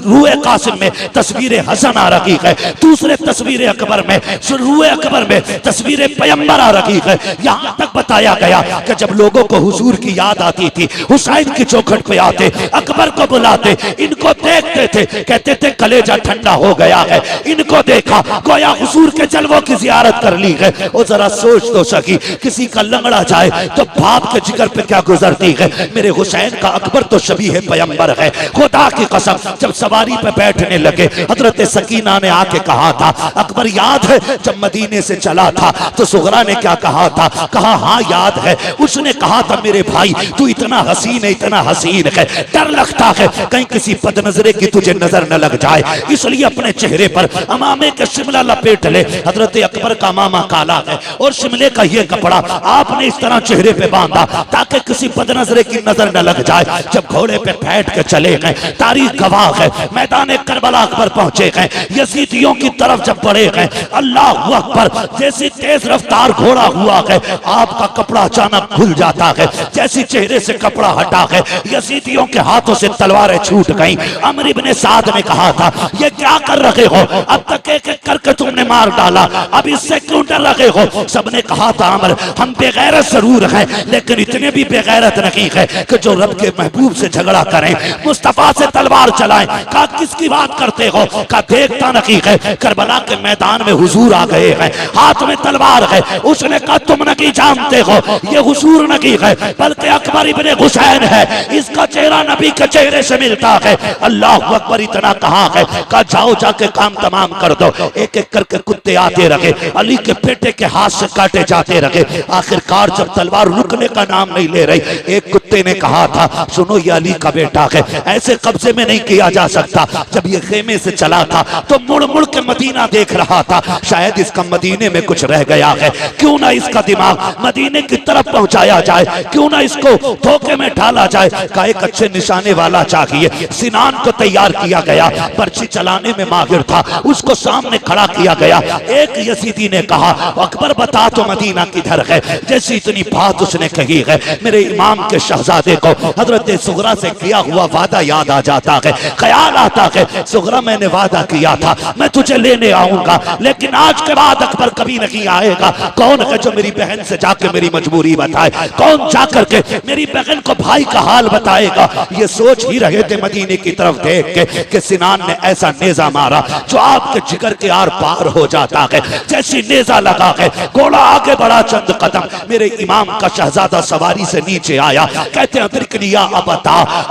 रूए कासिम में तस्वीर हसन आ रही है, दूसरे तस्वीर अकबर में रूए अकबर में तस्वीर पैगंबर आ रही है। यहाँ तक बताया गया कि जब लोगों को हुजूर की याद आती थी हुसैन की चौखट पे आते, अकबर को बुलाते, इनको देखते थे, कहते थे कलेजा ठंडा हो गया है, इनको देखा गोया हुजूर के जलवों की जियारत कर ली है। और जरा सोच तो सकी किसी का लंगड़ा जाए तो बाप के जिगर पे क्या गुजरती है। मेरे हुसैन का अकबर तो शबीह पैगंबर है, खुदा की कसम। जब सवारी पे बैठने लगे हजरत सकीना ने आके कहा था अकबर याद है जब मदीने से चला था तो सुगरा ने क्या कहा था। कहा हाँ याद है। उसने कहा था मेरे भाई तू इतना हसीन है, इतना हसीन है, डर लगता है कहीं किसी बदनजरे की तुझे नजर न लग जाए, इसलिए अपने चेहरे पर अमामे के शिमला लपेट ले। हजरत अकबर का मामा काला है और शिमले का ये कपड़ा आपने इस तरह चेहरे पे बांधा ताकि किसी बदनजरे की नजर न लग जाए। जब घोड़े पे बैठ के चले गए, तारीख गवाह है, मैदान करबला अकबर पहुंचे गए, यजीदियों की तरफ जब बढ़े गए, अल्लाह अकबर, जैसी तेज रफ्तार घोड़ा हुआ है, आपका कपड़ा अचानक खुल जाता है। जैसी चेहरे से कपड़ा हटा है, यजीदियों के हाथों से तलवारें छूट गईं। अमर इब्ने साद ने कहा था, ये क्या कर रहे हो, अब तक एक एक करके तुमने मार डाला, अब इससे क्यों डर रहे हो। सबने कहा था, अमर हम बेगैरत जरूर हैं लेकिन इतने भी बेगैरत नहीं है कि जो रब के महबूब से झगड़ा करें, मुस्तफा से तलवार चलाएं। कहा किसकी बात करते हो, कहा देखता नहीं है करबला के मैदान में हुजूर आ गए हैं, हाथ में तलवार है। उसने कहा तुम नहीं जानते हो ये हुजूर नहीं है बल्कि अकबर इब्ने हुसैन है, इसका चेहरा नबी के चेहरे से मिलता है। अल्लाह अकबर इतना कहा है, कहा जाओ जाके काम तमाम कर दो। एक एक करके कुत्ते आते रहे, अली के बेटे के हाथ से काटे जाते रहे। आखिरकार जब तलवार रुकने का नाम नहीं ले रही, एक कुत्ते ने कहा था, सुनो ये अली का बेटा है, ऐसे कब्जे में नहीं किया जा सकता। जब ये खेमे से चला था तो मुड़ मुड़ के मदीना देख रहा था, शायद इसका मदीने में कुछ रह गया है, क्यों ना इसका दिमाग मदीने की तरफ पहुंचाया जाए, क्यों ना इसको धोखे में डाला जाए। का एक अच्छे निशाने वाला चाहिए। सिनान को तैयार किया गया, पर्ची चलाने में माहिर था, उसको सामने खड़ा किया गया। एक यजीदी ने कहा, अकबर बता तो मदीना किधर है। जैसी इतनी बात उसने कही है, मेरे इमाम के शहजादे को हजरत सुगरा से किया हुआ वादा याद आ जाता है। ख्याल आता है, सुगरा मैंने वादा किया था मैं तुझे लेने आऊंगा, लेकिन आज के बाद अकबर कभी नहीं आएगा। कौन है जो मेरी बहन से जाके मेरी मजबूरी बताए, कौन जाकर के मेरी बहन को भाई का हाल बताएगा। ये सोच ही रहे थे मदीने की तरफ देख के कि सिनान ने ऐसा नेजा मारा जो आपके जिगर के आर पार हो जाता है। जैसी नेजा लगा है, घोड़ा आगे बढ़ा चंद कदम, मेरे इमाम का शहजादा सवारी से नीचे आया। कहते हैं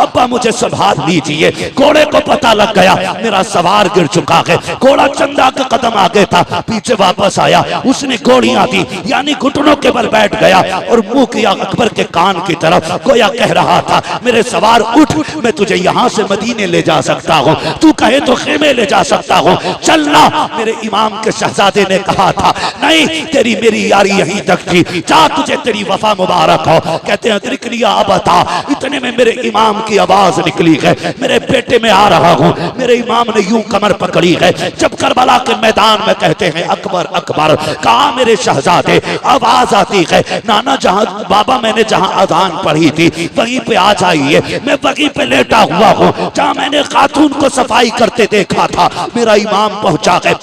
अब्बा मुझे संभाल लीजिए। घोड़े को पता लग गया मेरा सवार गिर चुका है। घोड़ा चंदा का कदम आगे था, पीछे वापस आया, उसने गोलियां दी, यानी घुटनों के बल बैठ गया और मुंह किया अकबर के कान की तरफ, गोया कह रहा था, मेरे सवार उठ, मैं तुझे यहाँ से मदीने ले जा सकता हूँ, तू कहे तो खेमे ले जा सकता हूँ, चलना। मेरे इमाम के शहजादे ने कहा था, नहीं तेरी मेरी यारी यहीं तक थी, जा तुझे तेरी वफा मुबारक हो। कहते हैं बता, इतने में मेरे इमाम की आवाज निकली है, मेरे बेटे में आ रहा हूँ। मेरे इमाम ने यूं कमर पकड़ी है। जब करबला के मैदान में कहते हैं अकबर अकबर, कहा मेरे शहजादे, आवाज आती है, नाना जहां बाबा मैंने जहां अजान पढ़ी थी वहीं पे आ जाइए, मैं वहीं पे लेटा हुआ हूँ जहां मैंने खातून को सफाई करते देखा था। मेरा इमाम पहुंचा है,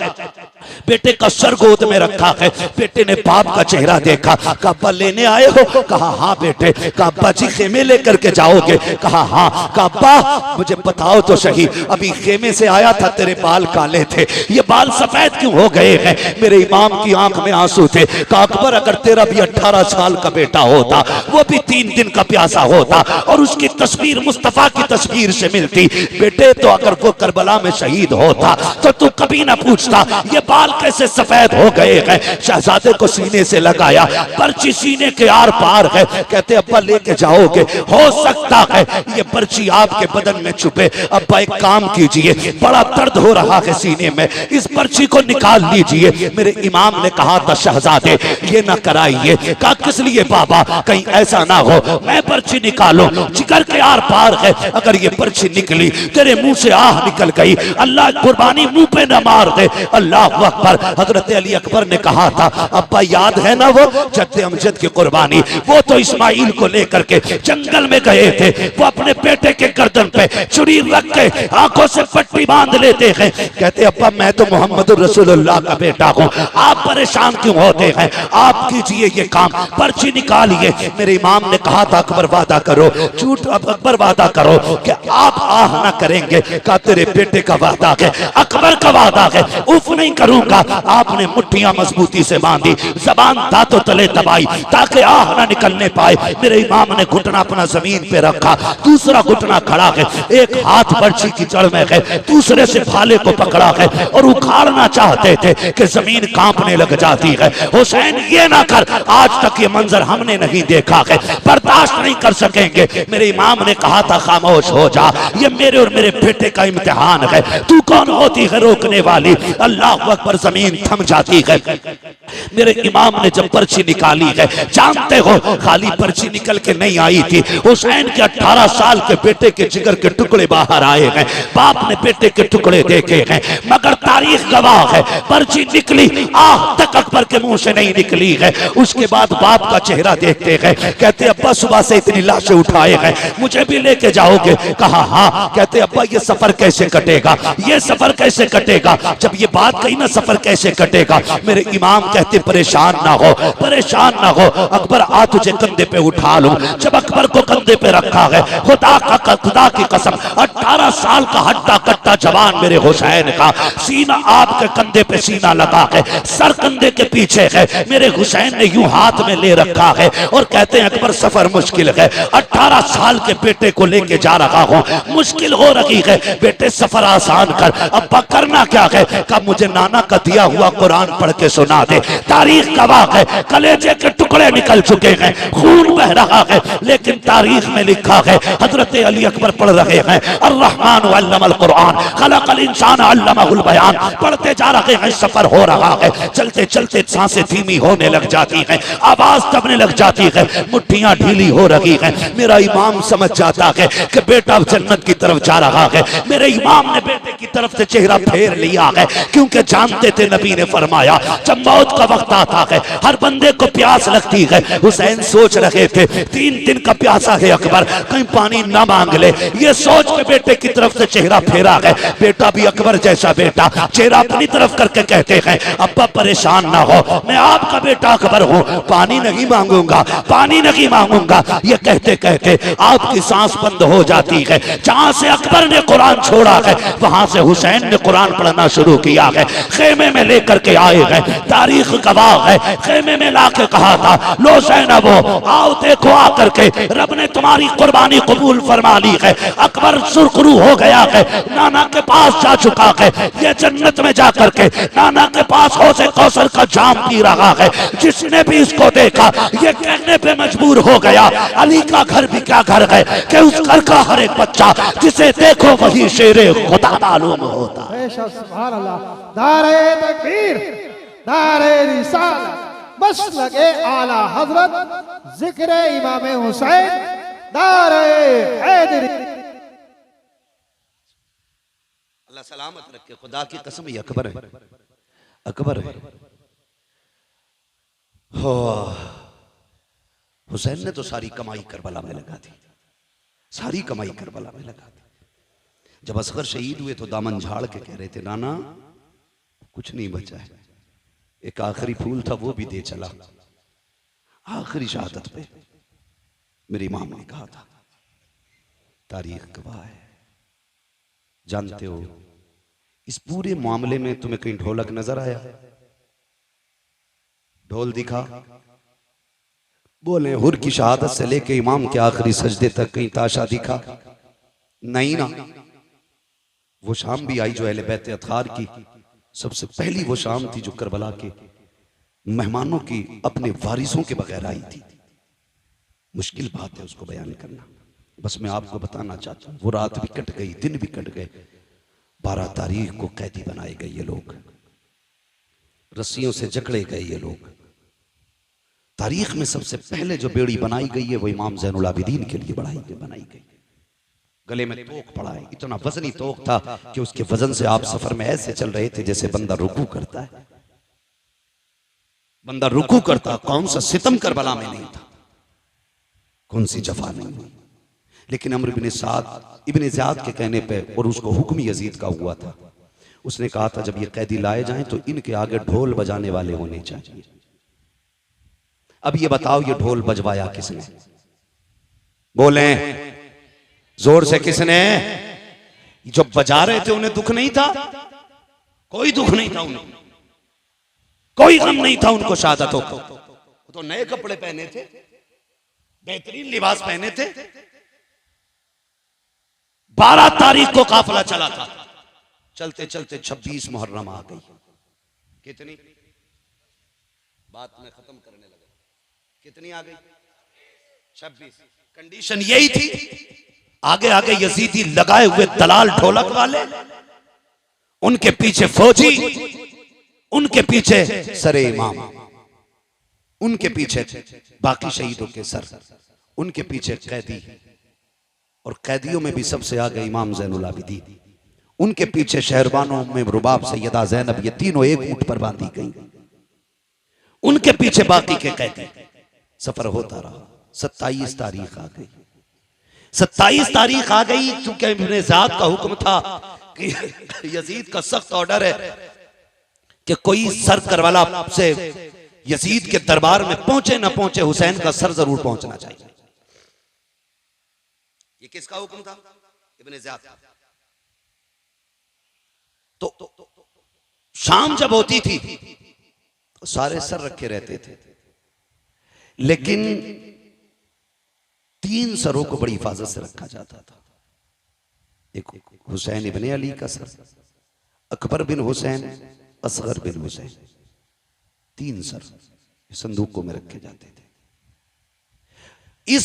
बेटे का सर गोद में रखा है। बेटे ने बाप का चेहरा देखा, कहा अब्बा लेने आए हो? कहा हाँ बेटे। कहा अब्बा जी खेमे लेकर के जाओगे? कहा हाँ। कहा अब्बा मुझे बताओ तो सही, अभी खेमे से आया था तेरे बाल काले थे, ये बाल सफेद क्यों हो गए हैं? मेरे इमाम की आंख में आंसू थे। कहा अकबर अगर तेरा भी 18 साल का बेटा होता, वो भी 3 दिन का प्यासा होता और उसकी तस्वीर मुस्तफा की तस्वीर से मिलती, बेटे तो अगर वो करबला में शहीद होता तो तू कभी ना पूछता ये बाल कैसे सफेद हो गए हैं। शहजादे को सीने से लगाया, पर्ची सीने के आर पार है। कहते अब्बा लेके जाओगे? हो सकता है ये पर्ची आपके बदन में छुपे। अब्बा एक काम कीजिए, बड़ा दर्द हो रहा है सीने में, इस पर्ची को निकाल लीजिए। मेरे इमाम ने कहा था शहजादे ये ना कराइए। कहा किस लिए बाबा? कहीं ऐसा ना हो मैं पर्ची निकालूं, जिगर के आर पार है, अगर ये पर्ची निकली तेरे मुंह से आह निकल गई, अल्लाह कुर्बानी मुंह पे न मार दे। अल्लाह अकबर। हजरत अली अकबर ने कहा था अब्बा याद है ना वो जद्दे अमजद की कुर्बानी, वो तो इस्माइल को लेकर के जंगल में गए थे, वो अपने बेटे के गर्दन पे छुरी रख के आंखों से पट्टी बांध लेते हैं। कहते अब्बा मैं तो मोहम्मद रसूलुल्लाह का बेटा हूँ, आप परेशान क्यों होते हैं? आप कीजिए ये काम, पर्ची निकालिए। मेरे इमाम ने कहा था अकबर वादा करो, झूठ अकबर वादा करो कि आप आह ना करेंगे। कहा तेरे बेटे का वादा है, अकबर का वादा है, उफ नहीं करूंगा। लगा, आपने मुट्ठियां मजबूती से बांधी, जबान दांतों तले दबाई ताकि आह ना निकलने पाए। मेरे इमाम ने घुटना अपना जमीन पे रखा, दूसरा घुटना खड़ा है, एक हाथ पर्ची की जड़ में है, दूसरे से भाले को पकड़ा है और उखाड़ना चाहते थे कि जमीन कांपने लग जाती है। हुसैन ये ना कर, आज तक ये मंजर हमने नहीं देखा है, बर्दाश्त नहीं कर सकेंगे। मेरे इमाम ने कहा था खामोश हो जा, ये मेरे और मेरे बेटे का इम्तिहान है, तू कौन होती है रोकने वाली। अल्लाह अकबर, जमीन थम जाती है। मेरे इमाम ने जब पर्ची निकाली है, जानते हो खाली पर्ची निकल के नहीं आई थी, हुसैन के 18 साल के बेटे के जिगर के टुकड़े बाहर आए हैं, बाप ने बेटे के टुकड़े देखे हैं। मगर तारीख गवाह है, पर्ची निकली आह तक अकबर के मुंह से नहीं निकली है। उसके बाद बाप का चेहरा देखते हैं, कहते अब्बा सुबह से इतनी लाशें उठाए हैं, मुझे भी लेके जाओगे? कहा हाँ। कहते अब्बा ये सफर कैसे कटेगा, ये सफर कैसे कटेगा? जब ये बात कही ना सफर कैसे कटेगा, मेरे इमाम कहते परेशान ना हो, परेशान ना हो, अकबर आ तुझे कंधे पे उठा लूं। जब अकबर को कंधे पे रखा है, खुदा की कसम 18 साल का हट्टा कट्टा जवान मेरे हुसैन का, सीना आपके कंधे पे सीना लगा है, सर कंधे के पीछे है, मेरे हुसैन ने यूं हाथ में ले रखा है और कहते हैं अकबर सफर मुश्किल है, 18 साल के बेटे को लेके जा रहा हूं, मुश्किल हो रही है, बेटे सफर आसान कर। अब्बा करना क्या है? कब मुझे नाना का दिया हुआ कुरान पढ़ के सुना दे। तारीख गवाह है, कलेजे के टुकड़े निकल चुके हैं, खून बह रहा है, लेकिन तारीख में लिखा है हजरत अली अकबर पढ़ रहे हैं अर्रहमान अल्लमल कुरान खलकल इंसान अल्लमहुल बयान, पढ़ते जा रहे हैं, सफर हो रहा है, चलते चलते सांसें धीमी होने लग जाती हैं, आवाज दबने लग जाती है, मुट्ठियां ढीली हो रही हैं। मेरा इमाम समझ जाता है कि बेटा जन्नत की तरफ जा रहा है। मेरे इमाम ने बेटे की तरफ से चेहरा फेर लिया है, क्योंकि जानते थे नबी ने फरमाया जब मौत का वक्त आता है हर बंदे को प्यास लगती है। हुसैन सोच रहे थे 3 दिन का प्यासा है अकबर, कहीं पानी ना मांग ले, ये सोच के बेटे की तरफ से चेहरा फेरा है। बेटा भी अकबर जैसा बेटा, चेहरा अपनी तरफ करके कहते हैं अब्बा परेशान ना हो, मैं आपका बेटा अकबर हूं, पानी नहीं मांगूंगा, पानी नहीं मांगूंगा। ये कहते कहते आपकी सांस बंद हो जाती है। जहां से अकबर ने कुरान छोड़ा है वहां से हुसैन ने कुरान पढ़ना शुरू किया है, खेमे में लेकर के आए हैं। तारीख गवाह है, खेमे में लाके कहा था लो ज़ैनबो आओ देखो आकर के, रब ने तुम्हारी कुर्बानी कबूल फरमा ली है। अकबर सुरखरू हो गया है, नाना के पास जा चुका है, ये जन्नत में जाकर के नाना के पास हौज़े कौसर का जाम पी रहा है। जिसने भी इसको देखा ये कहने पे मजबूर हो गया अली का घर भी क्या घर है कि उस घर का हर एक बच्चा जिसे देखो वही शेरे खुदा मालूम होता। सुभान अल्लाह, नारे तकबीर, नारे रिसालत, बस लगे आला हजरत, जिक्र इमाम हुसैन, नारे हैदरी। अल्लाह सलामत रखे, खुदा की कसम ये अकबर है, अकबर है। हो हुसैन ने तो सारी कमाई करबला में लगा दी, सारी कमाई करबला में लगा दी। जब असगर शहीद हुए तो दामन झाड़ के कह रहे थे नाना कुछ नहीं बचा है, एक आखिरी फूल था वो भी दे चला। आखिरी शहादत पे मेरे इमाम ने कहा था, तारीख गवाह है। जानते हो इस पूरे मामले में तुम्हें कहीं ढोलक नजर आया? ढोल दिखा? बोले हुर की शहादत से लेके इमाम के आखिरी सजदे तक कहीं ताशा दिखा? नहीं ना। वो शाम भी आई जो अहले बैत अतहार की सबसे पहली वो शाम थी जो करबला के मेहमानों की अपने वारिसों के बगैर आई थी। मुश्किल बात है उसको बयान करना, बस मैं आपको बताना चाहता हूं वो रात भी कट गई, दिन भी कट गए। 12 तारीख को कैदी बनाए गए ये लोग, रस्सियों से जकड़े गए ये लोग। तारीख में सबसे पहले जो बेड़ी बनाई गई है वो इमाम ज़ैनुल आबिदीन के लिए बनाई गई। गले में तोक पड़ा है, इतना वजनी तोक था कि उसके वजन से आप सफर में ऐसे चल रहे थे जैसे बंदा रुकू करता है। बंदा रुकू करता, कौन सा सितम करबला में नहीं था, कौन सी जफा नहीं हुई। लेकिन अम्र इब्न ज़ियाद के कहने पे, और उसको हुक्म यजीद का हुआ था, उसने कहा था जब ये कैदी लाए जाएं तो इनके आगे ढोल बजाने वाले होने चाहिए। अब ये बताओ ये ढोल बजवाया किसने? बोले जोर से किसने? जो बजा रहे थे उन्हें दुख नहीं था? कोई दुख नहीं था उन्हें। कोई गम नहीं था उनको शहादतों का। तो नए कपड़े पहने थे, बेहतरीन लिबास पहने थे। 12 तारीख को काफिला चला था। चलते चलते 26 मुहर्रम आ गई। कितनी बात में खत्म करने लगा, कितनी आ गई? 26। कंडीशन यही थी, आगे आगे यजीदी लगाए हुए दलाल ढोलक वाले, उनके पीछे फौजी, उनके पीछे सरे इमाम, उनके पीछे बाकी शहीदों के सर, उनके पीछे कैदी, और कैदियों में भी सबसे आगे इमाम ज़ैनुल आबिदीन, उनके पीछे शहरबानों में रुबाब सैयदा ज़ैनब, ये तीनों एक ऊंट पर बांधी गई, उनके पीछे बाकी के कैदी। सफर होता रहा। 27 तारीख आ गई। 27 तारीख आ गई, क्योंकि इब्ने ज़ियाद का हुक्म था कि यजीद का सख्त ऑर्डर है कि कोई सर करबला से यजीद के दरबार में पहुंचे ना पहुंचे, हुसैन का सर जरूर पहुंचना चाहिए। ये किसका हुक्म था? इब्ने ज़ियाद का। तो शाम जब होती थी तो सारे सर रखे रहते थे, लेकिन 3 सरों को बड़ी हिफाजत से रखा जाता था। एक हुसैन इब्ने अली का सर, अकबर बिन हुसैन, असगर बिन हुसैन, 3 सर संदूकों में रखे जाते थे। इस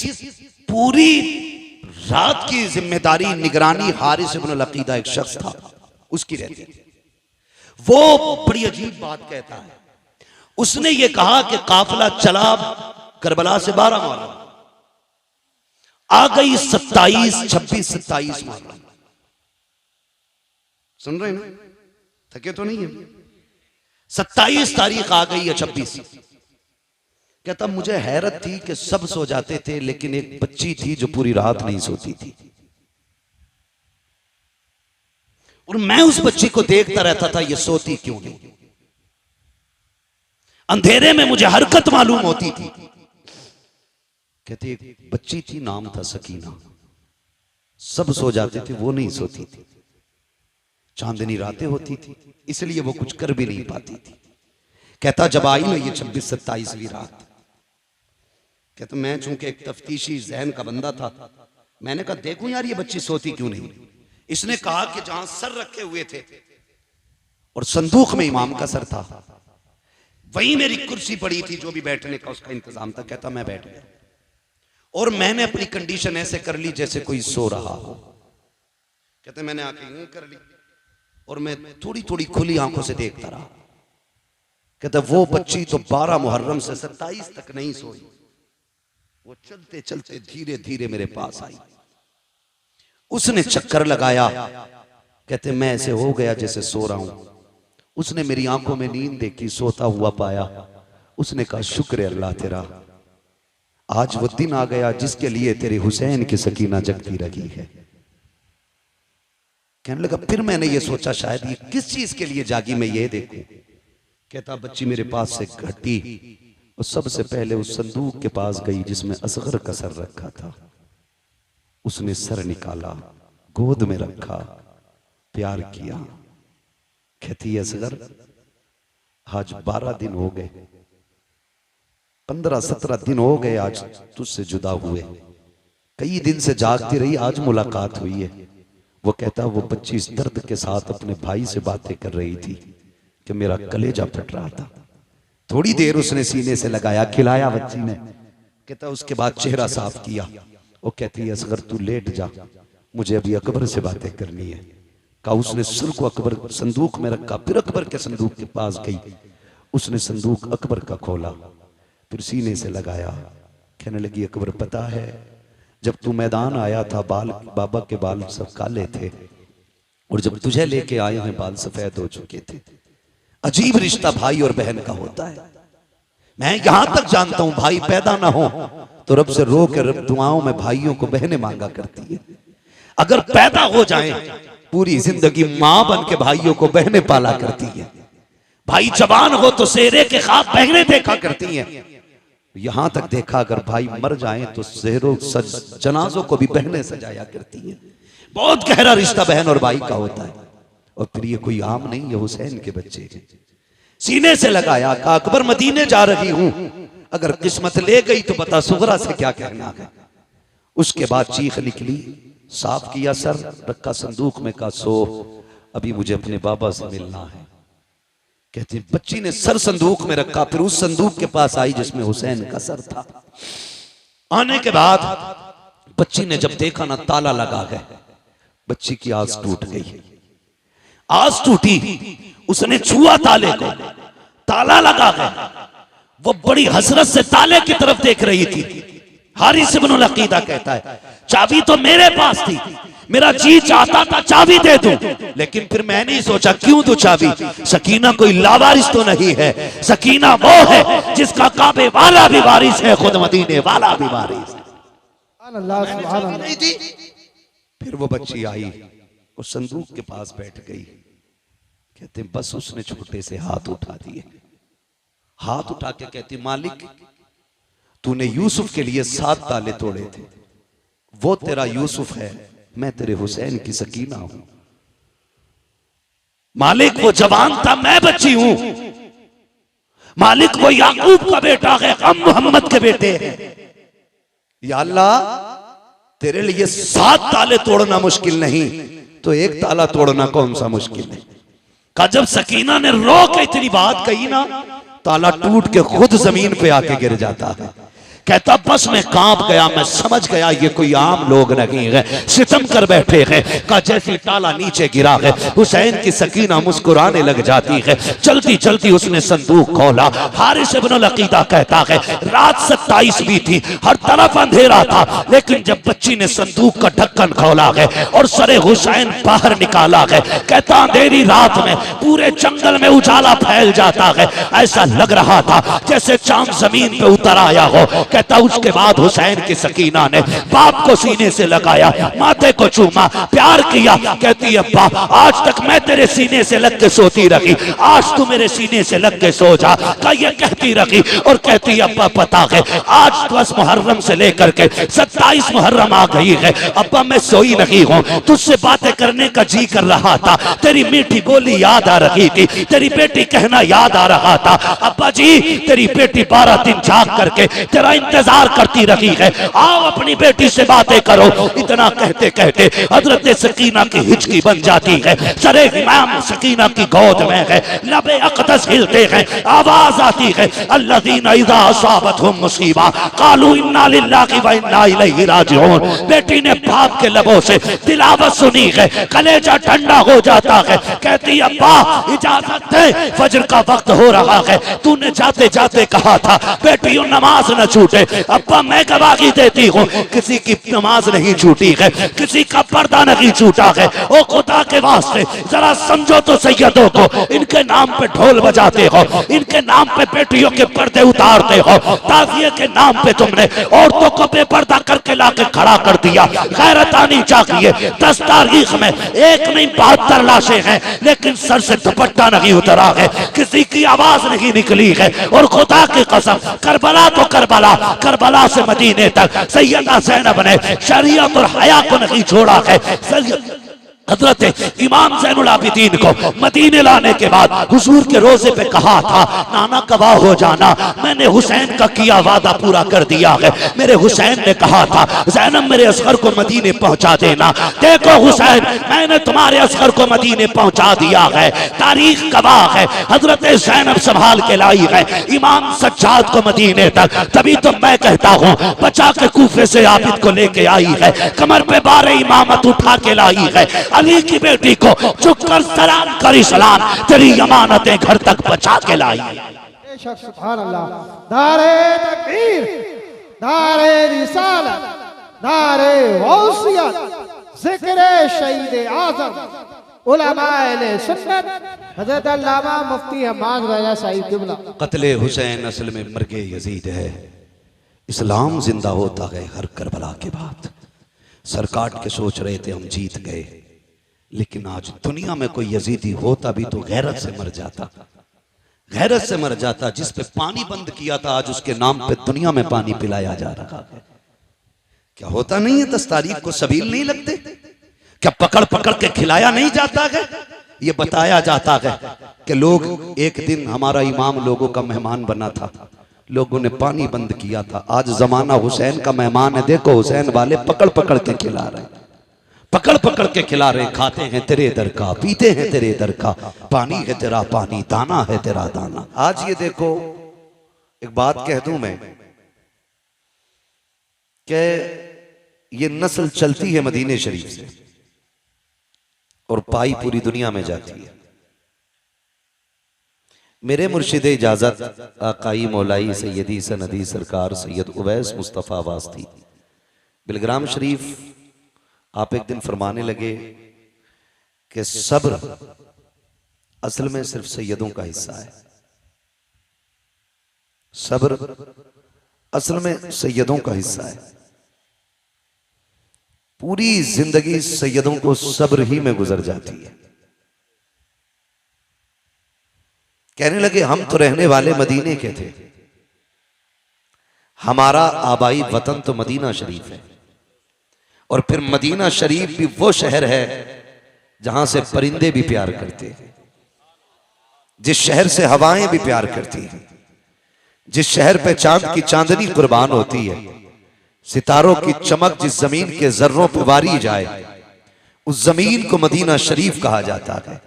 पूरी रात की जिम्मेदारी, निगरानी हारिस इब्न अल-अकीदा एक शख्स था, उसकी रहती थी। वो बड़ी अजीब बात कहता है। उसने ये कहा कि काफिला चला करबला से 12 मुहर्रम, आ गई 27, 26, 27 मुहर्रम। सुन रहे हैं ना? थके तो नहीं है? 27 तारीख आ गई है, 26। कहता मुझे हैरत थी कि सब सो जाते थे, लेकिन एक बच्ची थी जो पूरी रात नहीं सोती थी, और मैं उस बच्ची को देखता रहता था, ये सोती क्यों नहीं। अंधेरे में मुझे हरकत मालूम होती थी। कहती एक बच्ची थी, नाम था सकीना, सब सो जाते थे, वो नहीं सोती थी। चांदनी रातें होती थी, इसलिए वो कुछ कर भी नहीं पाती थी। कहता जब आई ना ये 26, 27वीं रात, कहता मैं चूंकि एक तफ्तीशी जहन का बंदा था, मैंने कहा देखूं यार ये बच्ची सोती क्यों नहीं। इसने कहा कि जहां सर रखे हुए थे और संदूक में इमाम का सर था, वहीं मेरी कुर्सी पड़ी थी, जो भी बैठने का उसका इंतजाम था। कहता मैं बैठ गया और मैंने अपनी कंडीशन ऐसे कर ली जैसे कोई सो रहा हो। कहते मैंने आंखें यूं कर ली और मैं थोड़ी थोड़ी खुली आंखों से देखता रहा। कहता वो बच्ची तो 12 मुहर्रम से 27 तक नहीं सोई, वो चलते चलते धीरे धीरे मेरे पास आई, उसने चक्कर लगाया। कहते मैं ऐसे हो गया जैसे सो रहा हूं। उसने मेरी आंखों में नींद देखी, सोता हुआ पाया। उसने कहा शुक्र है अल्लाह तेरा, आज वो दिन आ गया जिसके लिए तेरे हुसैन की सकीना जगती रही है। कहने लगा फिर मैंने ये सोचा शायद ये किस चीज के लिए जागी, मैं ये देखूं। कहता बच्ची मेरे पास से घटी और सबसे पहले उस संदूक के पास गई जिसमें असगर का सर रखा था। उसने सर निकाला, गोद में रखा, प्यार किया। कहती असगर आज 12 दिन हो गए, 15-17 दिन हो गए आज तुझसे जुदा हुए, कई दिन से जागती रही, आज मुलाकात हुई है। वो कहता वो बच्ची इस दर्द के साथ अपने भाई से बातें कर रही थी कि मेरा कलेजा फट रहा था। थोड़ी देर उसने सीने से लगाया, खिलाया बच्ची ने। कहता उसके बाद चेहरा साफ किया। वो कहती है असगर तू लेट जा, मुझे अभी अकबर से बातें करनी है। कहा उसने सर को अकबर संदूक में रखा, फिर अकबर के संदूक के पास गई। उसने संदूक अकबर का खोला, फिर सीने से लगाया। कहने लगी अकबर पता है जब तू मैदान आया था बाल बाबा के बाल सब काले थे, और जब तुझे लेके आए हैं बाल सफेद हो चुके थे। अजीब रिश्ता भाई और बहन का होता है। मैं यहां तक जानता हूं भाई पैदा ना हो तो रब से रो के रब दुआओं में भाइयों को बहनें मांगा करती है। अगर पैदा हो जाए पूरी जिंदगी मां बन के भाइयों को बहनें पाला करती है। भाई जवान हो तो सेहरे के ख्वाब बहनें देखा करती हैं। यहां तक देखा अगर भाई मर जाएं तो सेहरों जनाजों को भी बहनें सजाया करती हैं। बहुत गहरा रिश्ता बहन और भाई का होता है। और फिर ये कोई आम नहीं है, हुसैन के बच्चे हैं। सीने से लगाया, कहा अकबर मदीने जा रही हूं, अगर किस्मत ले गई तो बता सुगरा से क्या कहना है। उसके बाद चीख निकली, साफ किया सर, रखा संदूक में, कहा सो अभी मुझे अपने बाबा से मिलना है। कहती बच्ची ने सर संदूक में रखा, फिर उस संदूक के पास आई जिसमें हुसैन का सर था। आने के बाद बच्ची ने जब देखा ना ताला लगा गया, बच्ची की आस टूट गई। आस टूटी, उसने छुआ ताले को, ताला लगा गया। वो बड़ी हसरत से ताले की तरफ देख रही थी। हारिस इब्नुल अकीदा कहता है चाबी तो मेरे पास थी, मेरा जी चाहता था चाबी दे दूं, लेकिन फिर मैंने सोचा क्यों दूं चाबी। सकीना कोई लावारिस तो नहीं है, सकीना वो है जिसका काबे वाला भी वारिस है, खुद मदीने वाला भी वारिस है। फिर वो बच्ची आई, उस संदूक के पास बैठ गई। कहते बस उसने छोटे से हाथ उठा दिए, हाथ उठा के कहती मालिक तूने यूसुफ के लिए 7 ताले तोड़े थे, वो तेरा यूसुफ है, मैं तेरे हुसैन की सकीना हूं। मालिक वो जवान था, मैं बच्ची हूं। मालिक वो याकूब का बेटा है, हम मोहम्मद के बेटे हैं। या अल्लाह तेरे लिए 7 ताले तोड़ना मुश्किल नहीं, तो एक ताला तोड़ना कौन सा मुश्किल है। का जब सकीना ने रो के इतनी बात कही ना, ताला टूट के खुद जमीन पे आके गिर जाता है। कहता बस मैं कांप गया, मैं समझ गया ये कोई आम लोग नहीं है, सितम कर बैठे हैं। का जैसे ताला नीचे गिरा है, हुसैन की सकीना मुस्कुराने लग जाती है। चलती चलती उसने संदूक खोला। हारिस इब्नुल अकीदा कहता है रात 27 भी थी, हर तरफ अंधेरा था, लेकिन जब बच्ची ने संदूक का ढक्कन खोला है और सरे हुसैन बाहर निकाला है, कहता अंधेरी रात में पूरे जंगल में उजाला फैल जाता है, ऐसा लग रहा था जैसे चांद जमीन पे उतर आया हो। कहता उसके बाद हुसैन की सकीना ने बाप को सीने से लगाया, माथे को चूमा, प्यार किया। कहती अब्बा आज तक मैं तेरे सीने से लग के सोती रही, आज तू मेरे सीने से लग के सो जा। का ये कहती रही और कहती अब्बा पता है आज 10 मुहर्रम से लेकर के 27 मुहर्रम आ गई है, अब्बा मैं सोई नहीं हूँ, तुझसे बातें करने का जी कर रहा था, तेरी मीठी बोली याद आ रही थी, तेरी बेटी कहना याद आ रहा था। अब्बा जी तेरी बेटी 12 दिन जाग करके तेरा इंतजार करती रही है, आओ अपनी बेटी से बातें करो। इतना कहते कहते हजरत सकीना की हिचकी बन जाती है, सरे इमाम सकीना की गोद में है, लबे अक़दस हिलते हैं, आवाज आती है अल्लज़ीना इज़ा असाबतहुम मुसीबा क़ालू इन्ना लिल्लाहि व इन्ना इलैहि राजिऊन। बेटी ने बाप के लबों से तिलावत सुनी है, कलेजा ठंडा हो जाता है। कहती अब्बा इजाजत दे, फजर का वक्त हो रहा है, तूने जाते जाते कहा था बेटियों नमाज न छूटे। अब्बा मैं गवाही देती हूँ किसी की नमाज नहीं छूटी है, किसी का पर्दा नहीं छूटा है। ओ खुदा के वास्ते जरा समझो तो सैयदों को, इनके नाम पे ढोल बजाते हो, इनके नाम पे बेटियों के पर्दे उतारते हो, ताज़िए के नाम पे तुमने औरतों को बेपर्दा करके लाके खड़ा कर दिया। गैरत आनी चाहिए। 10 तारीख में एक नहीं 72 लाशें हैं, लेकिन सर से दुपट्टा नहीं उतरा है, किसी की आवाज नहीं निकली है। और खुदा की कसम करबला तो करबला, करबला से मदीने तक सैयदा ज़ैनब ने शरीयत और हया को नहीं छोड़ा है। हजरत इमाम ज़ैनुल आबिदीन को मदीने लाने के बाद हुजूर के रोजे पे कहा था नाना गवाह हो जाना, मैंने हुसैन का किया वादा पूरा कर दिया है। मेरे हुसैन ने कहा था ज़ैनब मेरे असगर को मदीने पहुंचा देना। देखो हुसैन मैंने तुम्हारे असगर को मदीने पहुंचा दिया है, तारीख गवाह है। हजरत ज़ैनब संभाल के लाई है इमाम सज्जाद को मदीने तक, तभी तो मैं कहता हूँ बचा के कूफे से आबिद को लेके आई है, कमर पे बारे इमामत उठा के लाई है। अली की बेटी को झुककर सलाम करी, सलाम तेरी अमानतें घर तक बचा के लाई। सुभान अल्लाह। नारे तकबीर, नारे रिसालत, नारे गौसियत, जिक्र शहीद आज़म उलमाए सुन्नत हज़रत अल्लामा मुफ्ती हम्माद रज़ा साहिब क़िबला। क़त्ले हुसैन असल में मर्गे यजीद है, इस्लाम जिंदा होता है हर करबला के बाद। सर काट के सोच रहे थे हम जीत गए, लेकिन आज दुनिया में कोई यजीदी होता भी तो गैरत से मर जाता, गैरत से मर जाता। जिस पे पानी बंद किया था आज उसके नाम पे दुनिया में पानी पिलाया जा रहा है। क्या होता नहीं है 10 तारीख को सबील नहीं लगते? क्या पकड़ पकड़ के खिलाया नहीं जाता है? ये बताया जाता है कि लोग एक दिन हमारा इमाम लोगों का मेहमान बना था, लोगों ने पानी बंद किया था। आज जमाना हुसैन का मेहमान है, देखो हुसैन वाले पकड़ पकड़ के खिला रहे हैं, पकड़ पकड़ के खिला रहे, खाते हैं तेरे दर का, पीते हैं तेरे दर का, पानी है तेरा पानी, दाना है तेरा दाना। आज ये देखो, एक बात कह दूं मैं कि ये नस्ल चलती है मदीने शरीफ से और पाई पूरी दुनिया में जाती है। मेरे मुर्शिद इजाजत आकाई मौलाई सैयदी सनदी सरकार सैयद उवैस मुस्तफ़ा वास्ती बिलग्राम शरीफ, आप एक दिन फरमाने लगे कि सब्र असल में सिर्फ सैयदों का हिस्सा है। सब्र असल में सैयदों का हिस्सा है। पूरी जिंदगी सैयदों को सब्र ही में गुजर जाती है। कहने लगे हम तो रहने वाले मदीने के थे, हमारा आबाई वतन तो मदीना शरीफ है, और फिर मदीना शरीफ भी वो शहर है जहां से परिंदे भी प्यार करते हैं, जिस शहर से हवाएं भी प्यार करती हैं, जिस शहर पे चांद की चांदनी कुर्बान होती है, सितारों की चमक जिस जमीन के जर्रों पर वारी जाए, उस जमीन को मदीना शरीफ कहा जाता है।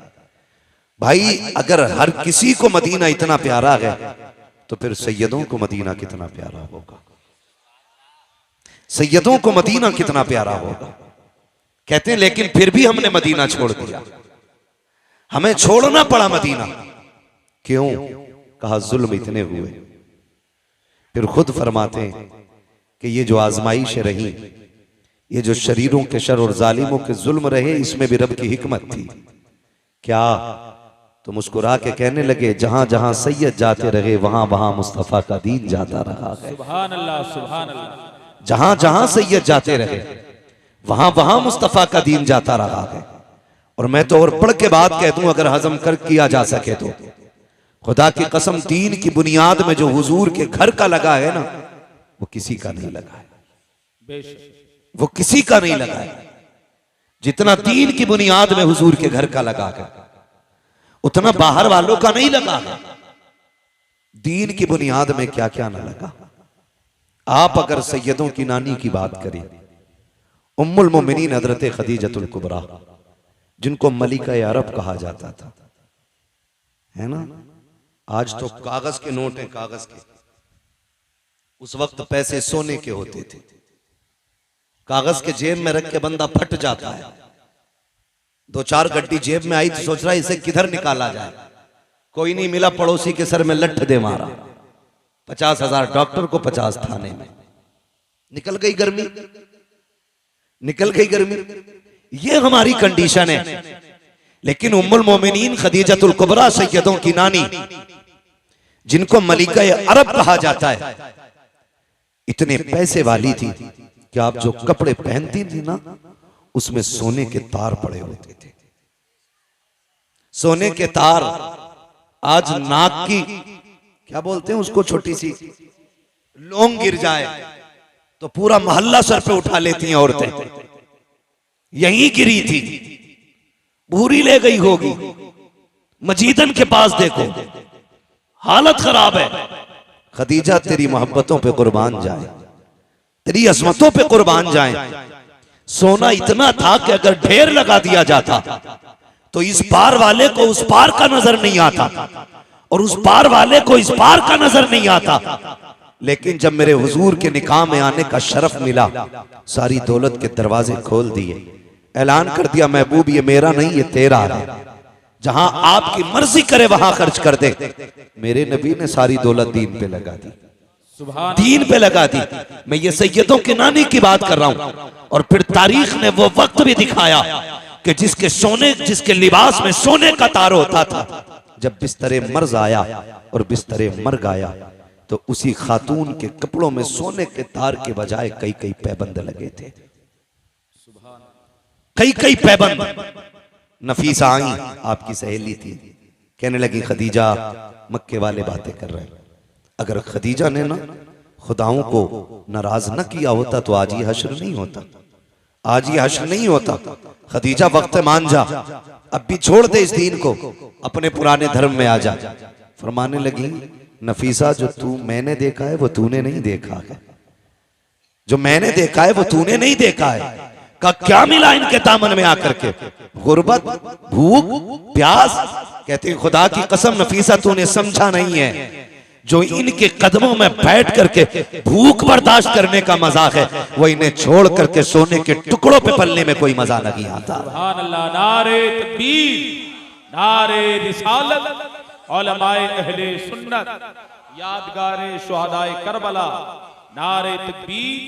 भाई अगर हर किसी को मदीना इतना प्यारा है तो फिर सैयदों को मदीना कितना प्यारा होगा, सैयदों को मदीना कितना प्यारा होगा। कहते हैं लेकिन फिर भी हमने मदीना छोड़ दिया, हमें छोड़ना पड़ा मदीना। क्यों? कहा जुल्म इतने हुए। फिर खुद फरमाते हैं कि ये जो आजमाइशें रही, ये जो शरीरों के शर और जालिमों के जुल्म रहे, इसमें भी रब की हिकमत थी। क्या? तो मुस्कुरा के कहने लगे जहां जहां सैयद जाते रहे वहां वहां मुस्तफा का दीन जाता रहा है। सुभान अल्लाह, सुभान अल्लाह। जहां जहां सैयद जाते रहे वहां वहां मुस्तफा का दीन जाता रहा है। और मैं तो और पढ़ के बात कह दूं, अगर हजम कर किया जा सके तो खुदा की कसम, दीन की बुनियाद में जो हुजूर के घर का लगा है ना, वो किसी का नहीं लगा है, बेशक वो किसी का नहीं लगा है। जितना दीन की बुनियाद में हुजूर के घर का लगा है, उतना बाहर वालों का नहीं लगा है। दीन की बुनियाद में क्या क्या ना लगा। आप अगर सैयदों की नानी की बात करें, उम्मुल मोमिनीन हजरत खदीजतुल कुबरा, जिनको मलिका अरब कहा जाता था, है ना। आज तो कागज के नोट हैं, कागज के। उस वक्त पैसे सोने के होते थे, कागज के जेब में रख के बंदा फट जाता है। दो चार गड्डी जेब में आई तो सोच रहा है इसे किधर निकाला जाए, कोई नहीं मिला, पड़ोसी के सर में लठ दे मारा। 50,000 डॉक्टर को, 50 थाने में। निकल गई गर्मी, निकल गई गर्मी। ये हमारी कंडीशन है। लेकिन उम्मुल मोमिनीन खदीजतुल कुबरा सैयदों की नानी, जिनको मलिका अरब कहा जाता है, इतने पैसे वाली थी कि आप जो कपड़े पहनती थी ना, उसमें सोने के तार पड़े होते थे। सोने के तार। आज नाक की क्या बोलते हैं उसको, छोटी सी लौंग गिर जाए तो पूरा मोहल्ला सर पे उठा लेती हैं औरतें। यहीं गिरी थी, भूरी ले गई होगी। मजीदन के पास देखो, हालत खराब है। खदीजा तेरी मोहब्बतों पे कुर्बान जाए, तेरी अजमतों पे कुर्बान जाए। सोना इतना था कि अगर ढेर लगा दिया जाता तो इस पार वाले को उस पार का नजर नहीं आता, और उस पार वाले को इस पार का नजर नहीं आता। लेकिन जब मेरे हुजूर के निकाह में आने का शरफ मिला, सारी दौलत के दरवाजे खोल दिए, ऐलान कर दिया महबूब ये मेरा नहीं, ये तेरा है, जहां आपकी मर्जी करे वहां खर्च कर दे। मेरे नबी ने सारी दौलत दीन पे लगा दी, दीन पे लगा दी। मैं ये सैयदों की नानी की बात कर रहा हूं। और फिर तारीख ने वो वक्त भी दिखाया कि जिसके लिबास में सोने का तार होता था, जब बिस्तरे मर्ज आया और बिस्तरे मर गया, तो उसी खातून के कपड़ों में सोने के तार के बजाय कई कई पैबंद लगे थे, कई कई पैबंद। नफीसा आई, आपकी सहेली थी, कहने लगी खदीजा मक्के वाले बातें कर रहे हैं। अगर खदीजा ने ना खुदाओं को नाराज न किया होता तो आज ये हश्र नहीं होता, आज ये हश्र नहीं होता। खदीजा वक्त मान जा, अब भी छोड़ दे इस दीन को, अपने पुराने धर्म में आ जा। फरमाने लगी नफीसा जो तू मैंने देखा है वो तूने नहीं देखा है, जो मैंने देखा है वो तूने नहीं देखा है। का क्या मिला इनके दामन में आकर के? गुर्बत, भूख, प्यास। कहते हैं खुदा की कसम नफीसा तूने समझा नहीं है, जो इनके कदमों में बैठ करके भूख बर्दाश्त करने का मजा है, वो इन्हें छोड़ करके सोने के टुकड़ों पे पलने में कोई मजा नहीं आता। सुभान अल्लाह। नारे तकबीर, नारे रिसालत, उलमाए अहले सुन्नत, यादगारे शुहदाए करबला, नारे तकबीर,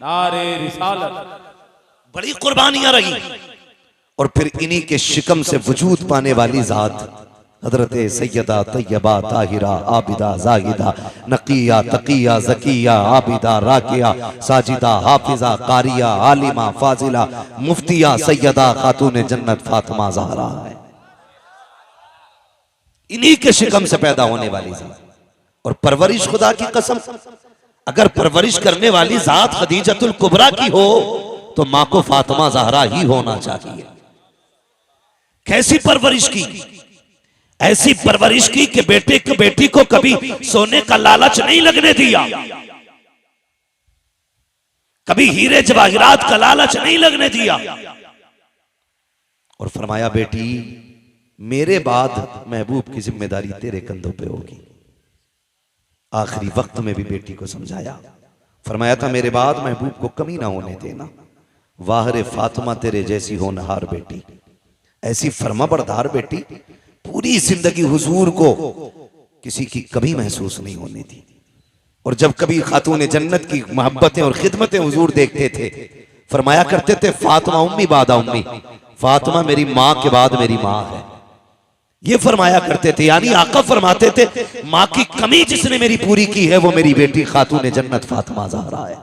नारे रिसालत। बड़ी कुर्बानियां रही। और फिर इन्हीं के शिकम से वजूद पाने वाली जात हजरत सैयदा तैयबा ताहिरा आबिदा जाहिदा नकिया तकिया जकिया आबिदा राकिया साजिदा हाफिजा कारिया आलिमा फाजिला मुफ्तिया सैयदा खातून जन्नत फातिमा ज़हरा है। इन्हीं के शिकम से पैदा होने वाली जात। और परवरिश खुदा की कसम, अगर परवरिश करने वाली जात खदीजतुल कुबरा की हो तो मां को फातिमा ज़हरा ही होना चाहिए। कैसी परवरिश की? ऐसी परवरिश की कि बेटे को बेटी को कभी सोने का लालच नहीं लगने दिया, कभी हीरे जवाहिरात का लालच नहीं लगने दिया। और फरमाया बेटी मेरे बाद महबूब की जिम्मेदारी तेरे कंधों पे होगी। आखिरी वक्त में भी बेटी को समझाया, फरमाया था मेरे बाद महबूब को कमी ना होने देना। वाहरे फातिमा तेरे जैसी होनहार बेटी, ऐसी फरमाबरदार बेटी, पूरी जिंदगी हुजूर को किसी की कमी महसूस नहीं होने दी। और जब कभी खातून जन्नत की मोहब्बतें और खिदमतें हुजूर देखते थे, फरमाया करते थे फातिमा उम्मी बादा उम्मी, फातिमा मेरी माँ के बाद मेरी माँ है। ये फरमाया करते थे, यानी आका फरमाते थे माँ की कमी जिसने मेरी पूरी की है वो मेरी बेटी खातून जन्नत फातिमा ज़हरा है।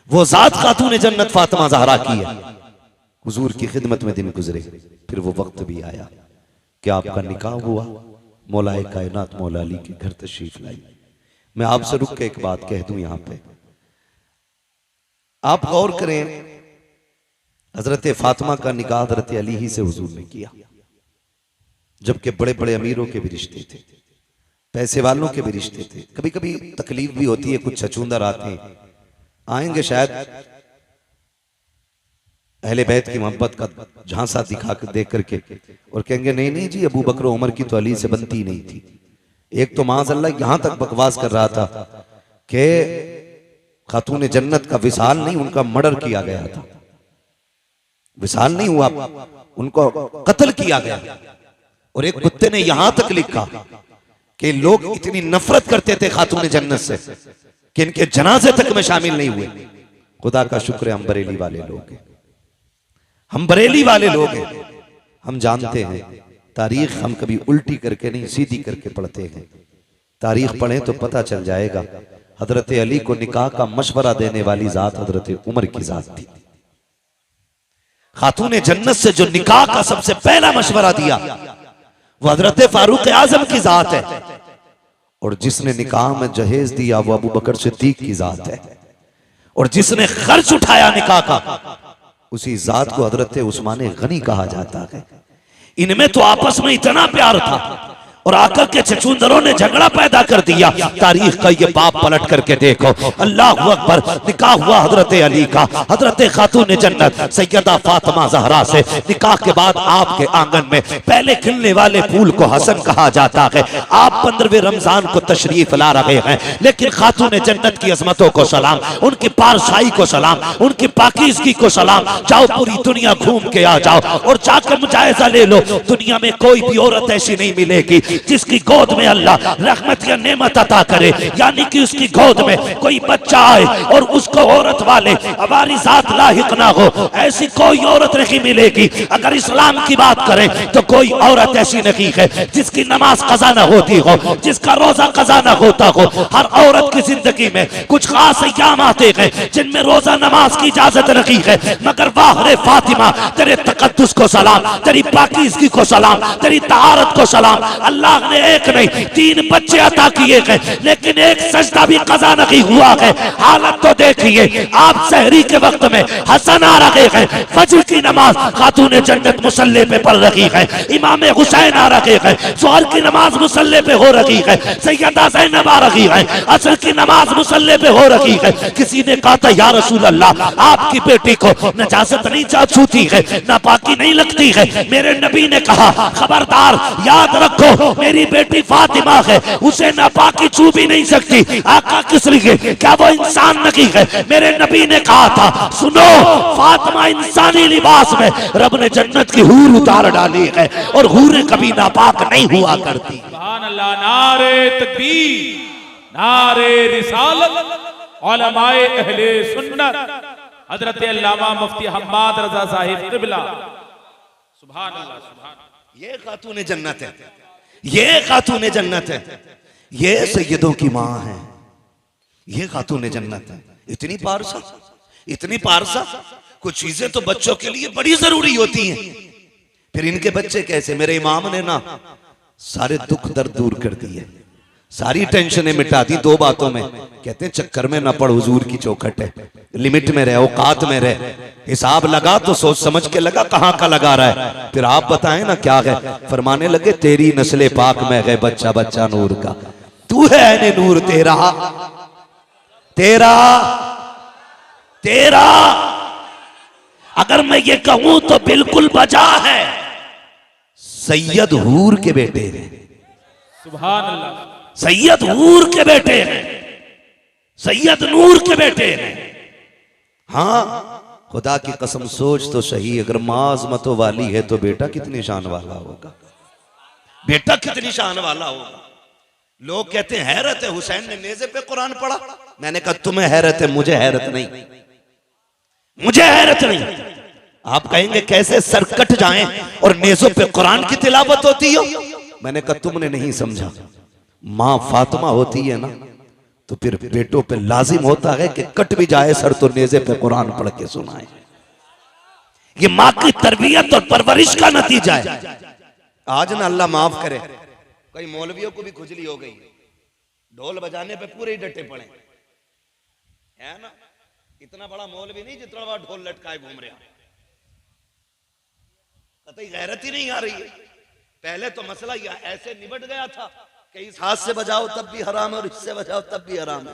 वो जात खातून जन्नत फातिमा ज़हरा की है। हुजूर की खिदमत में दिन गुजरे, फिर वो वक्त भी आया कि आपका निकाह हुआ। मौलाए कायनात मौला अली के घर तशरीफ लाई। मैं आपसे रुक के एक बात कह दूं, यहां पे आप गौर करें, हजरत फातिमा का निकाह हजरत अली ही से हुजूर ने किया, जबकि बड़े बड़े अमीरों के भी रिश्ते थे, पैसे वालों के भी रिश्ते थे। कभी कभी तकलीफ भी होती है, कुछ छछूंदर आते आएंगे शायद अहले बैत की मोहब्बत का झांसा दिखा कर देख करके और कहेंगे नहीं नहीं जी अबू बकर उमर की तो अली से बनती नहीं थी। एक तो माज़अल्लाह यहां तक बकवास कर रहा था कि खातून जन्नत का विसाल नहीं, उनका मर्डर किया गया था। विसाल नहीं हुआ, उनको कत्ल किया गया। और एक कुत्ते ने यहां तक लिखा कि लोग इतनी नफरत करते थे खातून जन्नत से कि इनके जनाजे तक में शामिल नहीं हुए। खुदा का शुक्र है हम बरेली वाले लोग हैं, हम बरेली वाले लोग हैं, हम जानते हैं तारीख हम कभी उल्टी करके नहीं सीधी करके पढ़ते हैं। तारीख पढ़ें तो पता चल जाएगा। हजरत अली को निकाह का मशवरा देने वाली जात हजरत उमर की जात थी। खातून जन्नत से जो निकाह का सबसे पहला मशवरा दिया वो हजरत फारूक आजम की जात है। और जिसने निकाह में जहेज दिया वो अबू बकर सिद्दीक की जात है। और जिसने खर्च उठाया निकाह का उसी जात को हजरत उस्मान गनी कहा जाता है। इनमें तो आपस में इतना प्यार था और आकर के छछूंदरों ने झगड़ा पैदा कर दिया। तारीख का ये बाप पलट करके देखो, अल्लाह अकबर, निकाह हुआ हजरत अली का हजरत खातून जन्नत सैयदा फातिमा ज़हरा से। निकाह के बाद आपके आंगन में पहले खिलने वाले फूल को हसन कहा जाता है। आप 15वें रमजान को तशरीफ ला रहे हैं, लेकिन खातून जन्नत की अजमतों को सलाम, उनकी पारसाई को सलाम, उनकी पाकीज़गी को सलाम। जाओ पूरी दुनिया घूम के आ जाओ और जाकर मुजायजा ले लो, दुनिया में कोई भी औरत ऐसी नहीं मिलेगी जिसकी गोद में अल्लाह रहमत या नेमत अता करे, यानी कि उसकी गोद में कोई बच्चा आए और उसको औरत वाले हमारी जात लाहिक ना हो, ऐसी कोई औरत नहीं मिलेगी। अगर इस्लाम की बात करें तो कोई औरत ऐसी नहीं है जिसकी नमाज कज़ा ना होती हो, जिसका रोजा कज़ा ना होता हो। हर औरत की जिंदगी में कुछ खास अय्याम आते हैं जिनमें रोजा नमाज की इजाजत नहीं है, मगर वाह रे फातिमा तेरे तकद्दुस को सलाम, तेरी पाकीज़गी को सलाम, तेरी तहारत को सलाम। अल्लाह ने एक नहीं 3 बच्चे अता किए गए, लेकिन एक सजदा भी कज़ा नहीं हुआ है। हालत तो देखिए, आप सहरी के वक्त में हसन आ रहे हैं, फजर की नमाज खातून जन्नत मुसल्ले पे पढ़ रही है, इमाम हुसैन आ रहे हैं, ज़ोहर की नमाज मुसल्ले पे हो रही है, सैयदा ज़ैनब आ रही है, असर की नमाज मुसल्ले पे हो रही है। किसी ने कहा था या रसूल अल्लाह, आपकी बेटी को नजासत नहीं छूती है, नापाकी नहीं लगती है। मेरे नबी ने कहा खबरदार, याद रखो मेरी बेटी फातिमा है, उसे नापाकी छू भी नहीं सकती। आका किस लिए? क्या वो इंसान नहीं है? मेरे नबी ने कहा था सुनो, फातिमा इंसानी लिबास में रब ने जन्नत की हूर उतार डाली है, और हूरें कभी नापाक नहीं हुआ करती। सुभान अल्लाह, नारे तकबीर, नारे रिसालत, उलमाए अहले सुन्नत, हजरत अल्लामा मुफ्ती हम्माद रजा साहिब क़िबला। सुभान अल्लाह, सुभान अल्लाह। ये खातून जन्नत है, ये खातून जन्नत है, ये सैयदों की माँ है, ये खातून जन्नत है। इतनी पारसा, इतनी पारसा। कुछ चीजें तो बच्चों के लिए बड़ी जरूरी होती हैं, फिर इनके बच्चे कैसे? मेरे इमाम ने ना सारे दुख दर्द दूर कर दिए, सारी टेंशनें मिटा दी 2 बातों में। कहते हैं चक्कर में न पड़, हुजूर की चौखट है, लिमिट में रहे, औकात में रहे। हिसाब लगा तो सोच समझ के लगा, कहाँ का लगा रहा है। फिर आप बताएं ना क्या है। फरमाने लगे तेरी नस्ले पाक में है बच्चा बच्चा नूर का, तू है ऐने नूर, तेरा तेरा तेरा। अगर मैं ये कहूं तो बिल्कुल बजा है, सैयद हूर के बेटे हैं, सुभान अल्लाह, सैयद हूर के बेटे हैं, सैयद नूर के बेटे हैं। हाँ, खुदा की कसम सोच तो सही, अगर माँ अज़मतों वाली है तो बेटा कितनी शान वाला होगा, बेटा कितनी शान वाला होगा। लोग कहते हैं हैरत है, हुसैन ने नेज़े पे कुरान पढ़ा। मैंने कहा तुम्हें हैरत है, मुझे हैरत नहीं, मुझे हैरत नहीं। आप कहेंगे कैसे सर कट जाएं और नेज़ों पे कुरान की तिलावत होती हो। मैंने कहा तुमने नहीं समझा, माँ फातिमा होती है ना, तो फिर बेटों पे लाजिम होता है कि कट भी जाए सर तो नेज़े पे कुरान पढ़ के सुनाए। ये माँ की तरबियत और परवरिश का नतीजा है। आज ना अल्लाह माफ करे, कई मौलवियों को भी खुजली हो गई, ढोल बजाने पे पूरे ही डटे पड़े है ना। इतना बड़ा मौलवी नहीं जितना बड़ा ढोल लटकाए घूम रहा, कतई गैरत ही नहीं आ रही है। पहले तो मसला यह ऐसे निबट गया था कि इस हाथ से बजाओ तब भी हराम है और इससे बजाओ तब भी हराम है।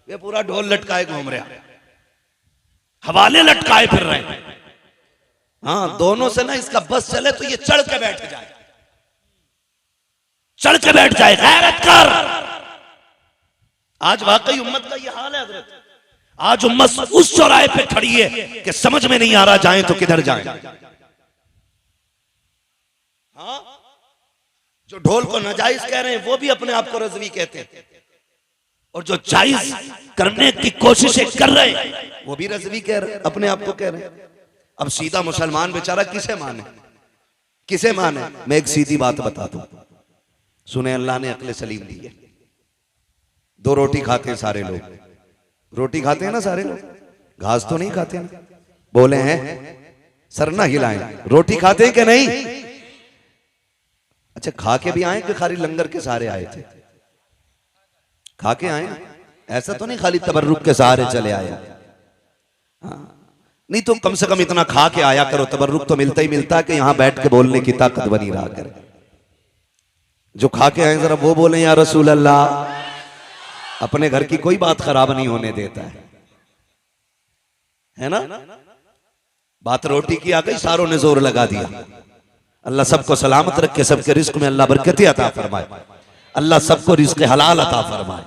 वे पूरा ढोल लटकाए घूम रहा, हवाले लटकाए फिर रहे। हाँ, दोनों से ना इसका बस चले तो ये चढ़ के बैठ जाए, चढ़ के बैठ जाए, गैरत कर। आज वाकई उम्मत का ये हाल है हजरत। आज उम्मत उस चौराहे पे खड़ी है कि समझ में नहीं आ रहा जाएं तो किधर जाएं। हाँ, जो ढोल को नाजायज कह रहे हैं वो भी अपने आप को रज़वी कहते हैं, और जो जायज करने की कोशिशें कर रहे हैं वो भी रज़वी कह रहे हैं, अपने आप को कह रहे हैं। अब सीधा मुसलमान बेचारा किसे माने, किसे माने? मैं एक सीधी बात बता दूं, सुने, अल्लाह ने अक्ल सलीम दी है। 2 रोटी खाते हैं सारे लोग, रोटी खाते हैं ना सारे लोग, घास तो नहीं खाते ना। बोले हैं सर ना हिलाएं, रोटी खाते हैं कि नहीं? अच्छा, खा के भी आए कि खाली लंगर के सहारे आए थे? खा के आए, ऐसा तो नहीं खाली तबर्रुक के सहारे चले आए। हाँ, नहीं तो कम से कम इतना खा के आया करो। तबर्रुक तो मिलता ही मिलता है कि यहां बैठ के बोलने की ताकत बनी रहा करे। जो खा के आए जरा वो बोले या रसूल अल्लाह। अपने घर की कोई बात खराब नहीं होने देता है ना। बात रोटी की आ गई, सारों ने जोर लगा दिया। अल्लाह सबको सलामत रखे, सबके रिस्क में अल्लाह बरकत अता फरमाए, अल्लाह सबको रिस्क हलाल अता फरमाए।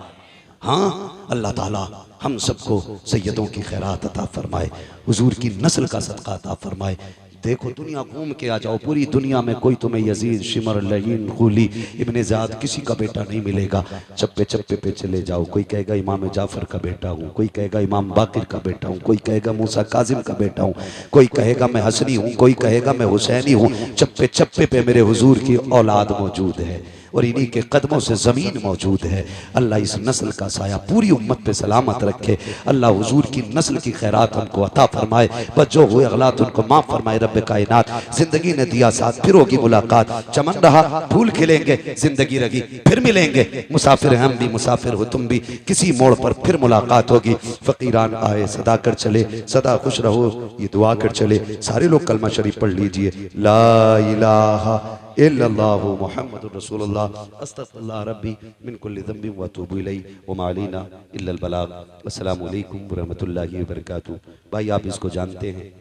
हाँ, अल्लाह ताला हम सबको सैयदों की खैरात अता फरमाए, हुजूर की नस्ल का सदका अता फरमाए। देखो दुनिया घूम के आ जाओ, पूरी दुनिया में कोई तुम्हें यजीद, शिमर, लहीन, खूली, इब्ने ज़ाद किसी का बेटा नहीं मिलेगा। चप्पे चप्पे पे चले जाओ, कोई कहेगा इमाम जाफर का बेटा हूँ, कोई कहेगा इमाम बाकिर का बेटा हूँ, कोई कहेगा मूसा काजिम का बेटा हूँ, कोई कहेगा मैं हसनी हूँ, कोई कहेगा मैं हुसैनी हूँ। चप्पे चप्पे पे मेरे हुजूर की औलाद मौजूद है। और इन्हीं के कदमों से ज़मीन मौजूद है। अल्लाह इस नस्ल का साया पूरी उम्मत पे सलामत रखे। अल्लाह हुजूर की नस्ल की खैरात उनको अता फरमाए, बस जो हुए अगलात उनको माफ़ फरमाए। रब कायनात जिंदगी ने दिया साथ, फिर होगी मुलाकात। चमन रहा फूल खिलेंगे, जिंदगी रही फिर मिलेंगे। मुसाफिर हम भी, मुसाफिर हो तुम भी, किसी मोड़ पर फिर मुलाकात होगी। फ़कीरान आए सदा कर चले, सदा खुश रहो ये दुआ कर चले। सारे लोग कलमा शरीफ पढ़ लीजिए, ला इलाहा इल्लल्लाहु मुहम्मदुर रसूलुल्लाह, अस्तगफिरुल्लाह रब्बी मिन कुल्लि ज़ंबिन व अतूबु इलैहि व मा अलैना इल्लल बलाग। अस्सलामु अलैकुम व रहमतुल्लाहि व बरकातुहू। भाई आप इसको जानते हैं,